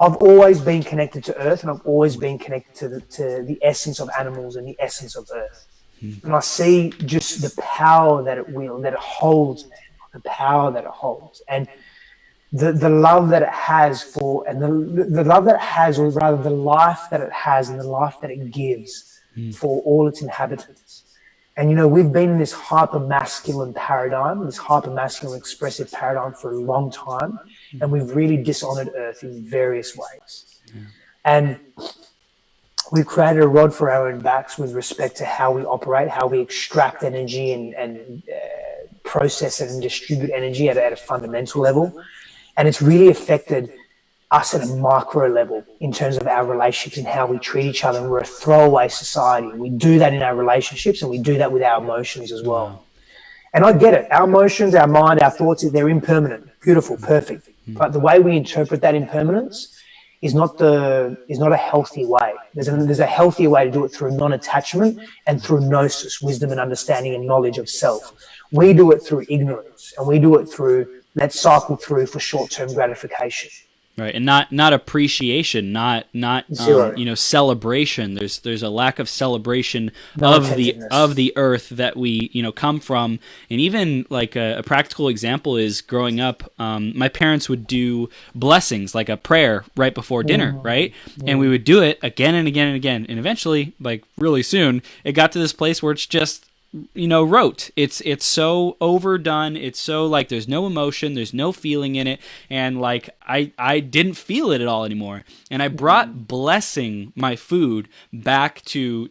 I've always been connected to earth, and I've always been connected to the essence of animals and the essence of earth. And I see just the power that it holds, man, the power that it holds. And the love that it has the love that it has, or rather the life that it has and the life that it gives for all its inhabitants. And, we've been in this hyper-masculine paradigm, this hyper-masculine expressive paradigm for a long time, and we've really dishonored earth in various ways. Yeah. And we've created a rod for our own backs with respect to how we operate, how we extract energy and process it and distribute energy at a fundamental level. And it's really affected us at a micro level in terms of our relationships and how we treat each other. And we're a throwaway society. We do that in our relationships, and we do that with our emotions as well. Wow. And I get it. Our emotions, our mind, our thoughts, they're impermanent, beautiful, perfect. But the way we interpret that impermanence is not a healthy way. There's a healthier way to do it through non-attachment and through gnosis, wisdom and understanding and knowledge of self. We do it through ignorance, and we do it through let's cycle through for short-term gratification. Right, and not appreciation, not celebration. There's a lack of celebration of the earth that we come from. And even like a practical example is growing up. My parents would do blessings, like a prayer right before dinner, right? And we would do it again and again and again. And eventually, like really soon, it got to this place where it's just rote. It's so overdone. It's so like there's no emotion, there's no feeling in it, and like I didn't feel it at all anymore. And I brought blessing my food back to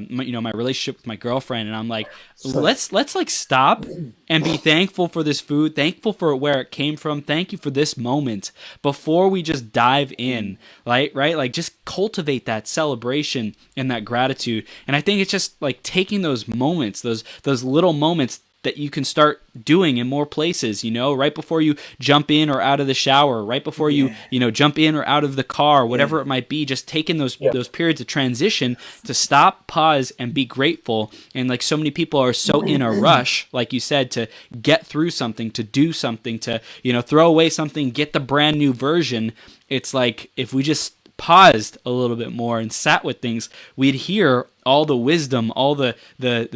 my relationship with my girlfriend, and I'm like, let's like stop and be thankful for this food, thankful for where it came from, thank you for this moment before we just dive in, right? Like just cultivate that celebration and that gratitude. And I think it's just like taking those moments moments, those little moments that you can start doing in more places, right before you jump in or out of the shower, right before you jump in or out of the car, whatever it might be, just taking those periods of transition to stop, pause, and be grateful. And like so many people are so in a rush, like you said, to get through something, to do something, to, throw away something, get the brand new version. It's like, if we just paused a little bit more and sat with things, we'd hear all the wisdom, all the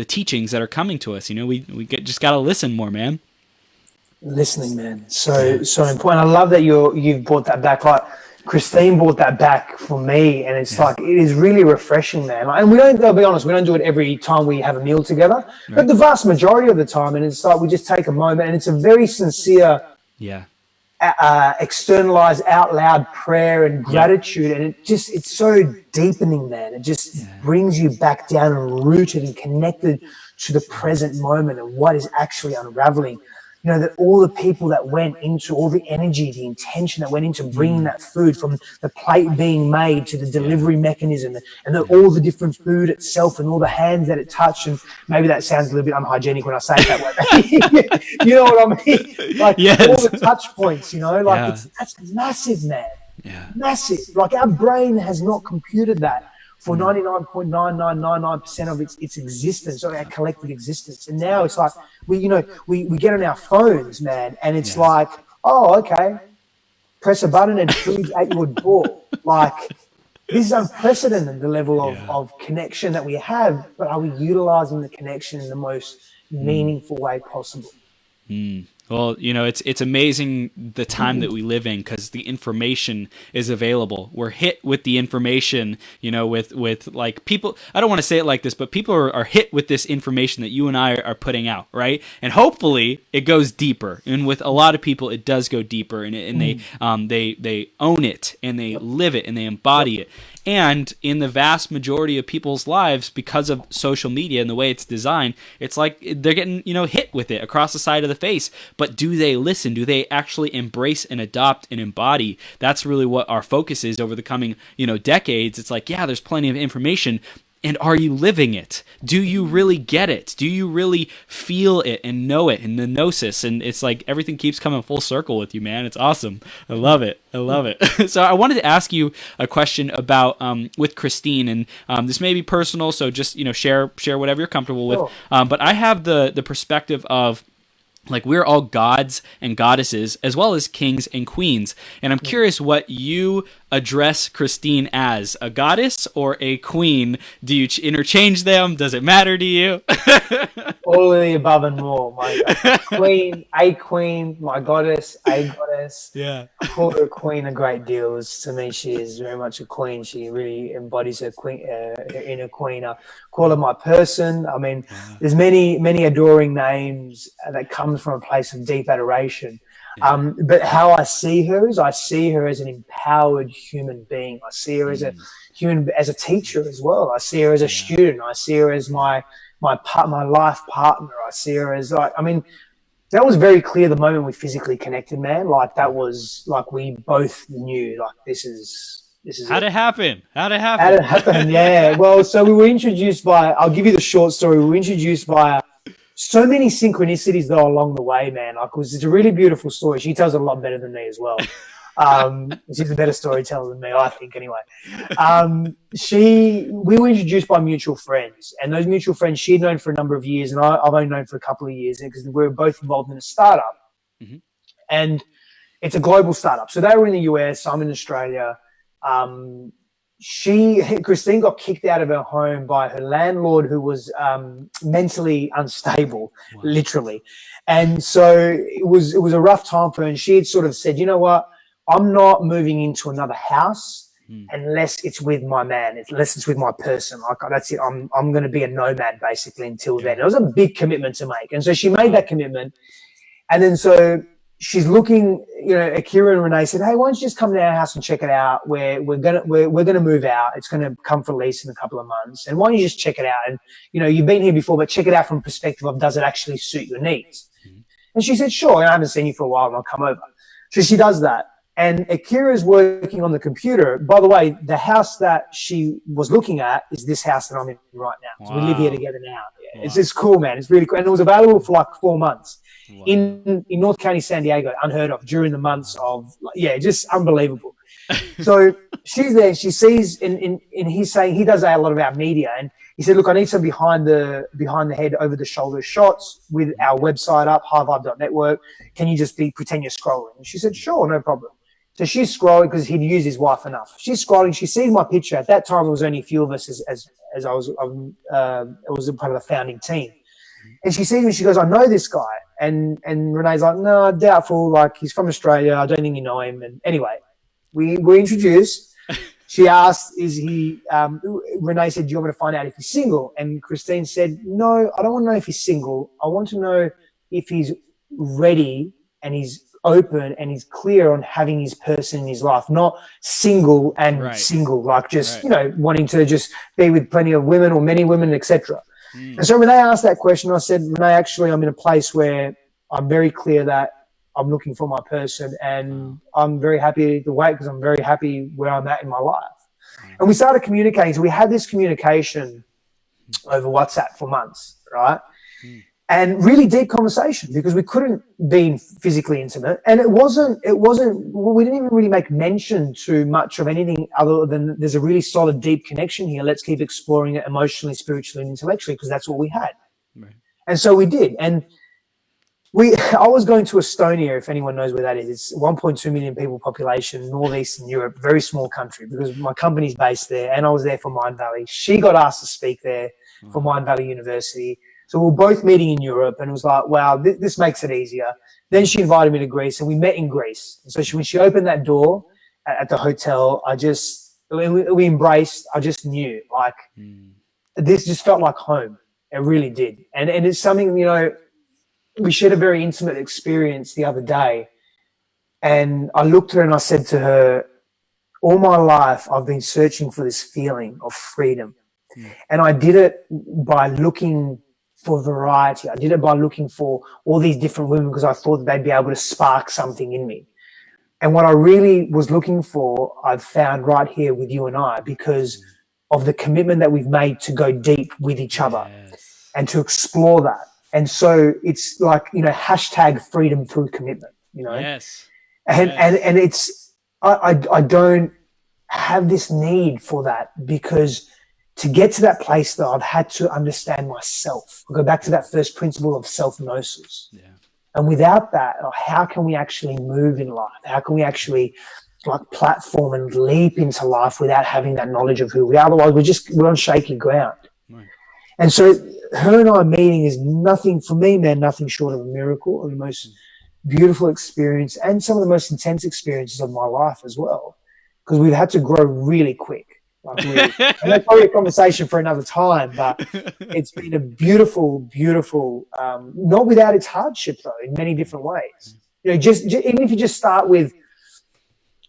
teachings that are coming to us. Just got to listen more, man. Listening, man. So important. I love that you've brought that back. Like Christine brought that back for me, and it's like, it is really refreshing, man. And we don't, I'll be honest, we don't do it every time we have a meal together, but the vast majority of the time, and it's like, we just take a moment, and it's a very sincere, externalized out loud prayer and gratitude, and it's so deepening, man. It just brings you back down and rooted and connected to the present moment and what is actually unraveling. That all the people that went into, all the energy, the intention that went into bringing that food, from the plate being made to the delivery mechanism, and all the different food itself and all the hands that it touched. And maybe that sounds a little bit unhygienic when I say it that way. You know what I mean? Like all the touch points, that's massive, man. Yeah. Massive. Like our brain has not computed that for 99.9999% of its existence, or our collective existence. And now it's like, we get on our phones, man, and it's like, oh, okay, press a button and food's at your door. Like, this is unprecedented, the level of connection that we have, but are we utilizing the connection in the most meaningful way possible? Well, it's amazing the time that we live in, because the information is available. We're hit with the information, with like people, I don't want to say it like this, but people are hit with this information that you and I are putting out, right? And hopefully it goes deeper. And with a lot of people, it does go deeper, and they own it, and they live it, and they embody it. And in the vast majority of people's lives, because of social media and the way it's designed, it's like they're getting, hit with it across the side of the face. But do they listen? Do they actually embrace and adopt and embody? That's really what our focus is over the coming, decades. It's like, there's plenty of information. And are you living it? Do you really get it? Do you really feel it and know it, and the gnosis? And it's like everything keeps coming full circle with you, man. It's awesome. I love it. So I wanted to ask you a question about with Christine, and this may be personal, so just share whatever you're comfortable with. But I have the perspective of, like, we're all gods and goddesses, as well as kings and queens. And I'm curious what you address Christine as, a goddess or a queen. Do you interchange them? Does it matter to you? All of the above and more. My queen, my goddess, a goddess. Yeah. I call her a queen a great deal. To me, she is very much a queen. She really embodies her queen, her inner queen. I call her my person. I mean, there's many adoring names that comes from a place of deep adoration. But how I see her is, I see her as an empowered human being. I see her as a human, as a teacher as well. I see her as a student. I see her as my life partner. I see her as, like, I mean, that was very clear the moment we physically connected, man. Like, that was like, we both knew, like, this is How'd it happen? Yeah. Well, so we were introduced by, I'll give you the short story. We were introduced by so many synchronicities though along the way, man. Like, it's a really beautiful story. She tells it a lot better than me as well. She's a better storyteller than me, I think, anyway. We were introduced by mutual friends, and those mutual friends she'd known for a number of years, and I've only known for a couple of years, because we were both involved in a startup. And it's a global startup. So they were in the US, I'm in Australia. Christine got kicked out of her home by her landlord, who was mentally unstable, literally. And so it was a rough time for her, and she had sort of said, you know what, I'm not moving into another house unless it's with my man, unless it's with my person. Like, that's it. I'm going to be a nomad basically until then. It was a big commitment to make. And so she made that commitment. And then so she's looking, Akira and Renee said, hey, why don't you just come to our house and check it out? We're gonna move out. It's gonna come for lease in a couple of months. And why don't you just check it out? And you've been here before, but check it out from perspective of, does it actually suit your needs? And she said, sure. I haven't seen you for a while, and I'll come over. So she does that. And Akira's working on the computer. By the way, the house that she was looking at is this house that I'm in right now. So we live here together now. It's cool, man. It's really cool. And it was available for like 4 months in North County, San Diego, unheard of during the months of, just unbelievable. So she's there, she sees, and he's saying, he does a lot of our media, and he said, look, I need some behind the head, over the shoulder shots with our website up, highvibe.network. Can you just pretend you're scrolling? And she said, sure, no problem. So she's scrolling because he'd used his wife enough. She's scrolling. She sees my picture. At that time, it was only a few of us as I was part of the founding team. And she sees me. She goes, I know this guy. And Renee's like, no, doubtful. Like, he's from Australia. I don't think you know him. And anyway, we were introduced. She asked, is he, Renee said, do you want me to find out if he's single? And Christine said, no, I don't want to know if he's single. I want to know if he's ready and he's open and he's clear on having his person in his life, not single and single, like just, wanting to just be with plenty of women or many women, etc. And so when they asked that question, I said, Renee, actually, I'm in a place where I'm very clear that I'm looking for my person, and I'm very happy to wait because I'm very happy where I'm at in my life. And we started communicating. So we had this communication over WhatsApp for months, right? And really deep conversation, because we couldn't be physically intimate. And we didn't even really make mention to much of anything other than there's a really solid, deep connection here. Let's keep exploring it emotionally, spiritually, and intellectually, because that's what we had. Right. And so we did. And I was going to Estonia, if anyone knows where that is. It's 1.2 million people population, northeastern Europe, very small country, because my company's based there, and I was there for Mind Valley. She got asked to speak there for Mind Valley University. So we were both meeting in Europe, and it was like, wow, this makes it easier. Then she invited me to Greece, and we met in Greece. And so when she opened that door at the hotel, we embraced. I just knew, like, this just felt like home. It really did. And it's something, we shared a very intimate experience the other day. And I looked at her and I said to her, all my life, I've been searching for this feeling of freedom. And I did it by looking for variety. I did it by looking for all these different women because I thought that they'd be able to spark something in me. And what I really was looking for, I've found right here with you and I, because of the commitment that we've made to go deep with each other and to explore that. And so it's like, hashtag freedom through commitment, Yes. And it's, I don't have this need for that, because to get to that place, though, I've had to understand myself. I'll go back to that first principle of self-gnosis. Yeah. And without that, how can we actually move in life? How can we actually platform and leap into life without having that knowledge of who we are? Otherwise, we're on shaky ground. Right. And so her and I meeting is nothing, for me, man, nothing short of a miracle, and the most beautiful experience, and some of the most intense experiences of my life as well, because we've had to grow really quick. And that's probably a conversation for another time, but it's been a beautiful, beautiful, not without its hardship, though, in many different ways. Just even if you just start with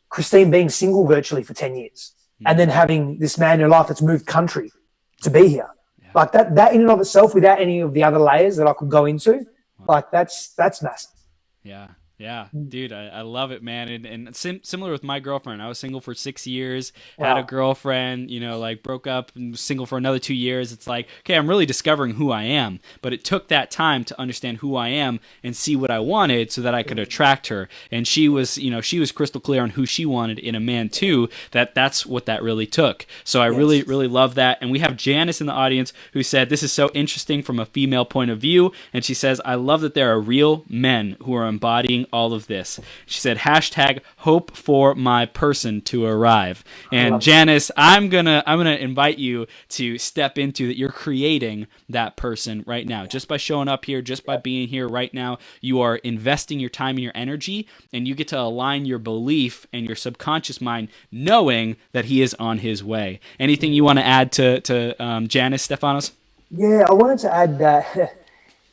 Christine being single virtually for 10 years and then having this man in her life that's moved country to be here. Yeah. Like that in and of itself, without any of the other layers that I could go into, that's massive. Yeah. Yeah, dude, I love it, man. And similar with my girlfriend. I was single for 6 years, had a girlfriend, broke up and was single for another 2 years. It's like, okay, I'm really discovering who I am. But it took that time to understand who I am and see what I wanted so that I could attract her. And she was crystal clear on who she wanted in a man too, that's what that really took. So I really, really love that. And we have Janice in the audience who said, this is so interesting from a female point of view. And she says, I love that there are real men who are embodying all of this. She said, hashtag hope for my person to arrive. And Janice, I'm gonna invite you to step into that. You're creating that person right now. Just by showing up here, just by being here right now, you are investing your time and your energy, and you get to align your belief and your subconscious mind knowing that he is on his way. Anything you want to add to Janice, Stefanos? Yeah, I wanted to add that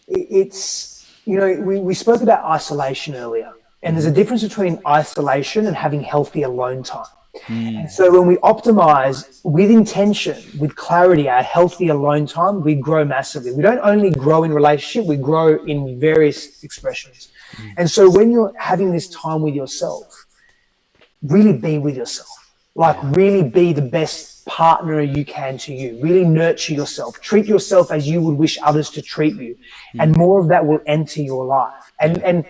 it's, we spoke about isolation earlier, and there's a difference between isolation and having healthy alone time. And so when we optimize with intention, with clarity, our healthy alone time, we grow massively. We don't only grow in relationship, we grow in various expressions. And so when you're having this time with yourself, really be with yourself. Really be the best partner you can to you. Really nurture yourself. Treat yourself as you would wish others to treat you. And more of that will enter your life. And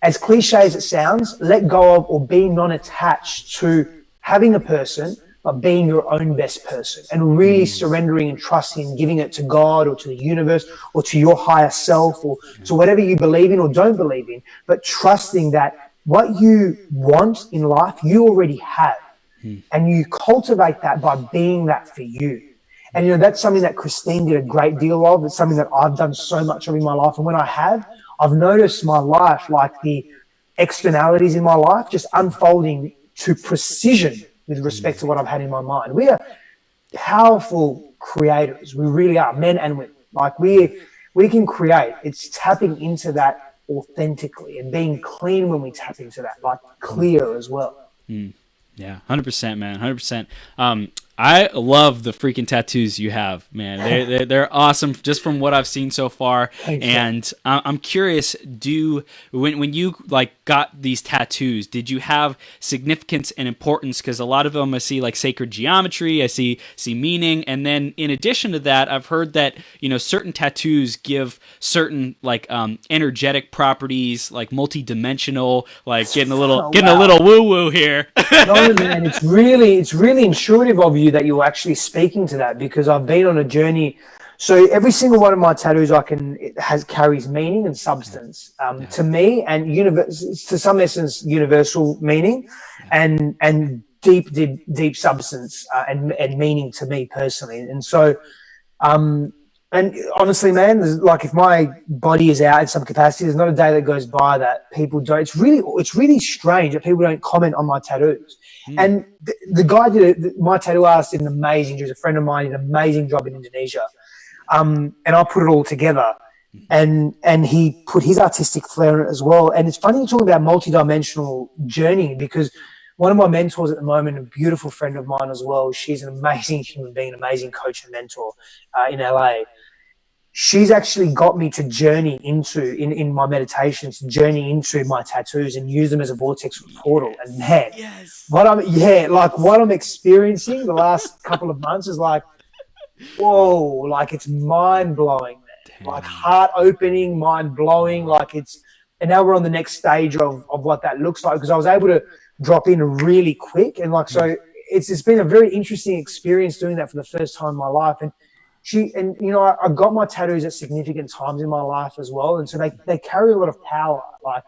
as cliche as it sounds, let go of or be non-attached to having a person, but being your own best person and really surrendering and trusting and giving it to God or to the universe or to your higher self or to whatever you believe in or don't believe in, but trusting that what you want in life, you already have. And you cultivate that by being that for you. And, you know, that's something that Christine did a great deal of. It's something that I've done so much of in my life. And when I have, I've noticed my life, like the externalities in my life, just unfolding to precision with respect to what I've had in my mind. We are powerful creators. We really are, men and women. Like we can create. It's tapping into that authentically and being clean when we tap into that, like clear as well. Yeah, 100%, man, 100%. I love the freaking tattoos you have, man. They're awesome just from what I've seen so far. Thanks, and I'm curious, when you like got these tattoos, did you have significance and importance? Because a lot of them I see like sacred geometry, I see meaning, and then in addition to that, I've heard that, you know, certain tattoos give certain like energetic properties, like multi-dimensional, like getting a little woo-woo here. No, man, it's really intuitive of you that you're actually speaking to that, because I've been on a journey. So every single one of my tattoos carries meaning and substance to me, and to some essence universal meaning, and deep substance and meaning to me personally. And so and honestly, man, like if my body is out in some capacity, there's not a day that goes by that people don't. It's really strange that people don't comment on my tattoos. And the guy my tattoo artist did an amazing. He was a friend of mine. Did an amazing job in Indonesia. And I put it all together, and he put his artistic flair in it as well. And it's funny you're talking about multi-dimensional journey, because one of my mentors at the moment, a beautiful friend of mine as well, she's an amazing human being, an amazing coach and mentor in LA. She's actually got me to journey into, in my meditations, journey into my tattoos and use them as a vortex or portal. And man, what I'm experiencing the last couple of months is like, whoa, like it's mind-blowing, man. Like heart-opening, mind-blowing, like it's, and now we're on the next stage of what that looks like, because I was able to drop in really quick. And like, so it's been a very interesting experience doing that for the first time in my life. And you know, I got my tattoos at significant times in my life as well. And so they carry a lot of power. Like,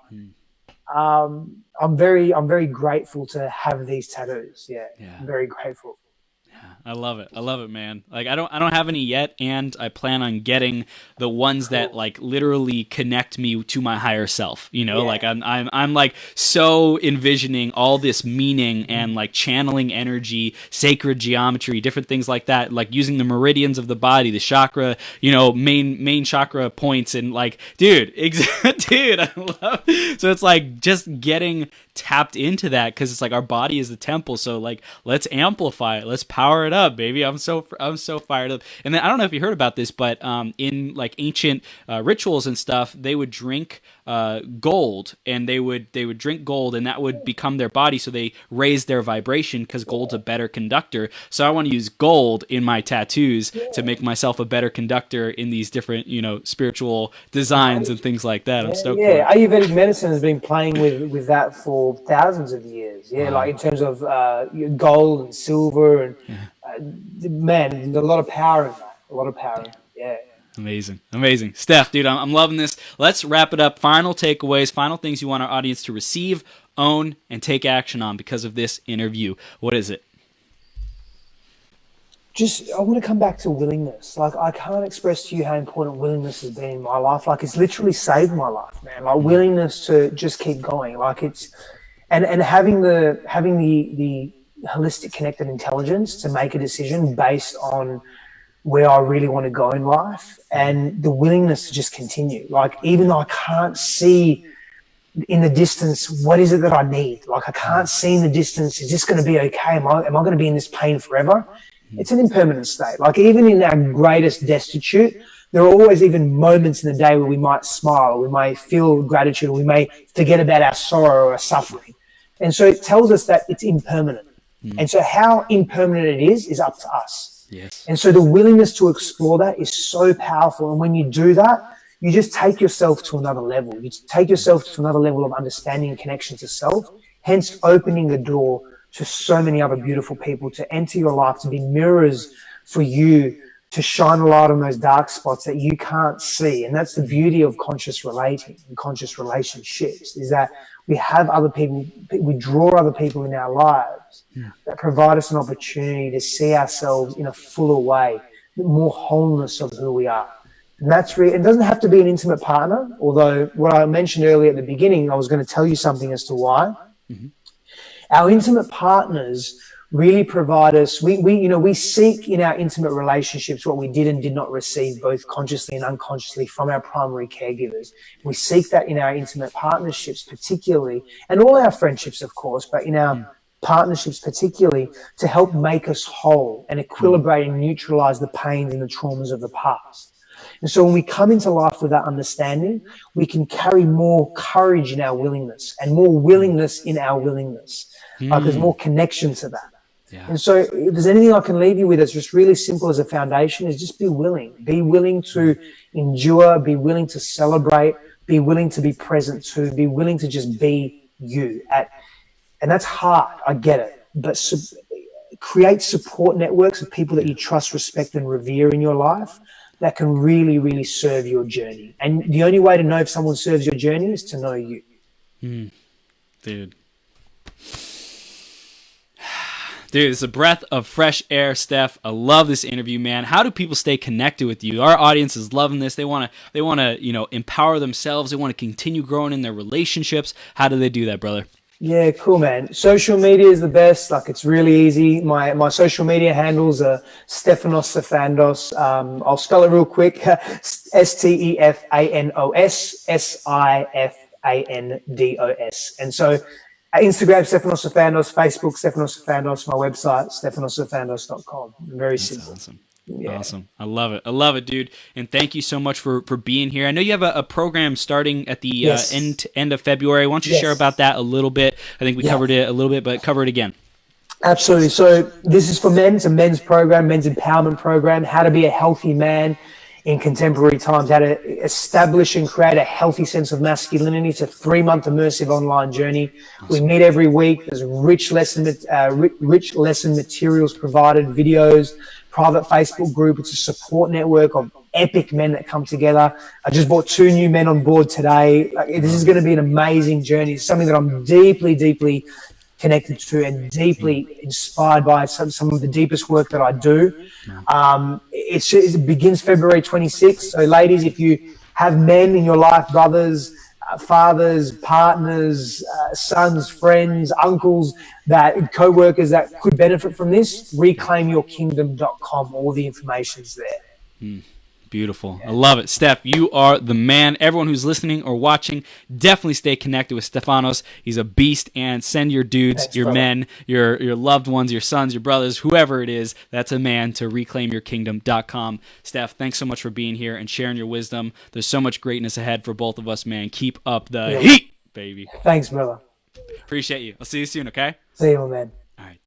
I'm very grateful to have these tattoos. Yeah. I'm very grateful. I love it, man. Like I don't have any yet, and I plan on getting the ones that like literally connect me to my higher self. You know, like I'm like so envisioning all this meaning and like channeling energy, sacred geometry, different things like that, like using the meridians of the body, the chakra, you know, main chakra points, and like, dude, I love. So it's like just getting tapped into that, because it's like our body is the temple, so like let's amplify it, let's power it up, baby. I'm so fired up. And then I don't know if you heard about this, but in like ancient rituals and stuff, they would drink gold, and they would drink gold, and that would become their body, so they raise their vibration, because gold's a better conductor. So I want to use gold in my tattoos to make myself a better conductor in these different, you know, spiritual designs and things like that. I'm stoked. Yeah, Ayurvedic medicine has been playing with that for thousands of years. Yeah, like in terms of gold and silver, and man, there's a lot of power in that. A lot of power in that. Yeah. Amazing. Stef, dude, I'm loving this. Let's wrap it up. Final takeaways, final things you want our audience to receive, own, and take action on because of this interview. What is it? I want to come back to willingness. Like, I can't express to you how important willingness has been in my life. Like, it's literally saved my life, man. Like, willingness to just keep going. Like, it's, and having the holistic connected intelligence to make a decision based on where I really want to go in life, and the willingness to just continue. Like, even though I can't see in the distance, what is it that I need? Like, I can't see in the distance, is this going to be okay? Am I going to be in this pain forever? It's an impermanent state. Like, even in our greatest destitute, there are always even moments in the day where we might smile, or we may feel gratitude, or we may forget about our sorrow or our suffering. And so it tells us that it's impermanent. And so how impermanent it is up to us. Yes. And so the willingness to explore that is so powerful. And when you do that, you just take yourself to another level. You take yourself to another level of understanding and connection to self, hence opening the door to so many other beautiful people to enter your life, to be mirrors for you, to shine a light on those dark spots that you can't see. And that's the beauty of conscious relating and conscious relationships, is that we have other people, we draw other people in our lives that provide us an opportunity to see ourselves in a fuller way, more wholeness of who we are. And that's really, it doesn't have to be an intimate partner, although what I mentioned earlier at the beginning, I was going to tell you something as to why. Our intimate partners really provide us, we seek in our intimate relationships what we did and did not receive, both consciously and unconsciously, from our primary caregivers. We seek that in our intimate partnerships particularly, and all our friendships, of course, but in our partnerships particularly, to help make us whole and equilibrate and neutralize the pains and the traumas of the past. And so when we come into life with that understanding, we can carry more courage in our willingness and more willingness in our willingness. There's more connection to that. Yeah. And so if there's anything I can leave you with that's just really simple as a foundation, is just be willing. Be willing to endure, be willing to celebrate, be willing to be present to, be willing to just be you. And that's hard, I get it. But create support networks of people that you trust, respect, and revere in your life that can really, really serve your journey. And the only way to know if someone serves your journey is to know you. Dude, it's a breath of fresh air, Stef. I love this interview, man. How do people stay connected with you? Our audience is loving this. They want to, empower themselves. They want to continue growing in their relationships. How do they do that, brother? Yeah, cool, man. Social media is the best. Like, it's really easy. My social media handles are Stefanos Sifandos. I'll spell it real quick. Stefanos Sifandos. And so Instagram, Stefanos Sifandos, Facebook, Stefanos Sifandos, my website, stefanossifandos.com. Very simple. Awesome. Yeah. Awesome. I love it. I love it, dude. And thank you so much for being here. I know you have a program starting at the end of February. Why don't you share about that a little bit? I think we covered it a little bit, but cover it again. Absolutely. So this is for men. It's a men's program, men's empowerment program, how to be a healthy man in contemporary times, how to establish and create a healthy sense of masculinity. It's a 3-month immersive online journey. Awesome. We meet every week. There's rich lesson materials provided, videos, private Facebook group. It's a support network of epic men that come together. I just brought 2 new men on board today. This is going to be an amazing journey. It's something that I'm deeply, deeply connected to and deeply inspired by. Some of the deepest work that I do. It begins February 26th. So ladies, if you have men in your life, brothers, fathers, partners, sons, friends, uncles, co-workers that could benefit from this, reclaimyourkingdom.com. All the information's there. Beautiful. Yeah. I love it. Stef, you are the man. Everyone who's listening or watching, definitely stay connected with Stefanos. He's a beast, and send your dudes, men, your loved ones, your sons, your brothers, whoever it is, that's a man, to reclaimyourkingdom.com. Stef, thanks so much for being here and sharing your wisdom. There's so much greatness ahead for both of us, man. Keep up the heat, baby. Thanks, brother. Appreciate you. I'll see you soon, okay? See you, man. All right.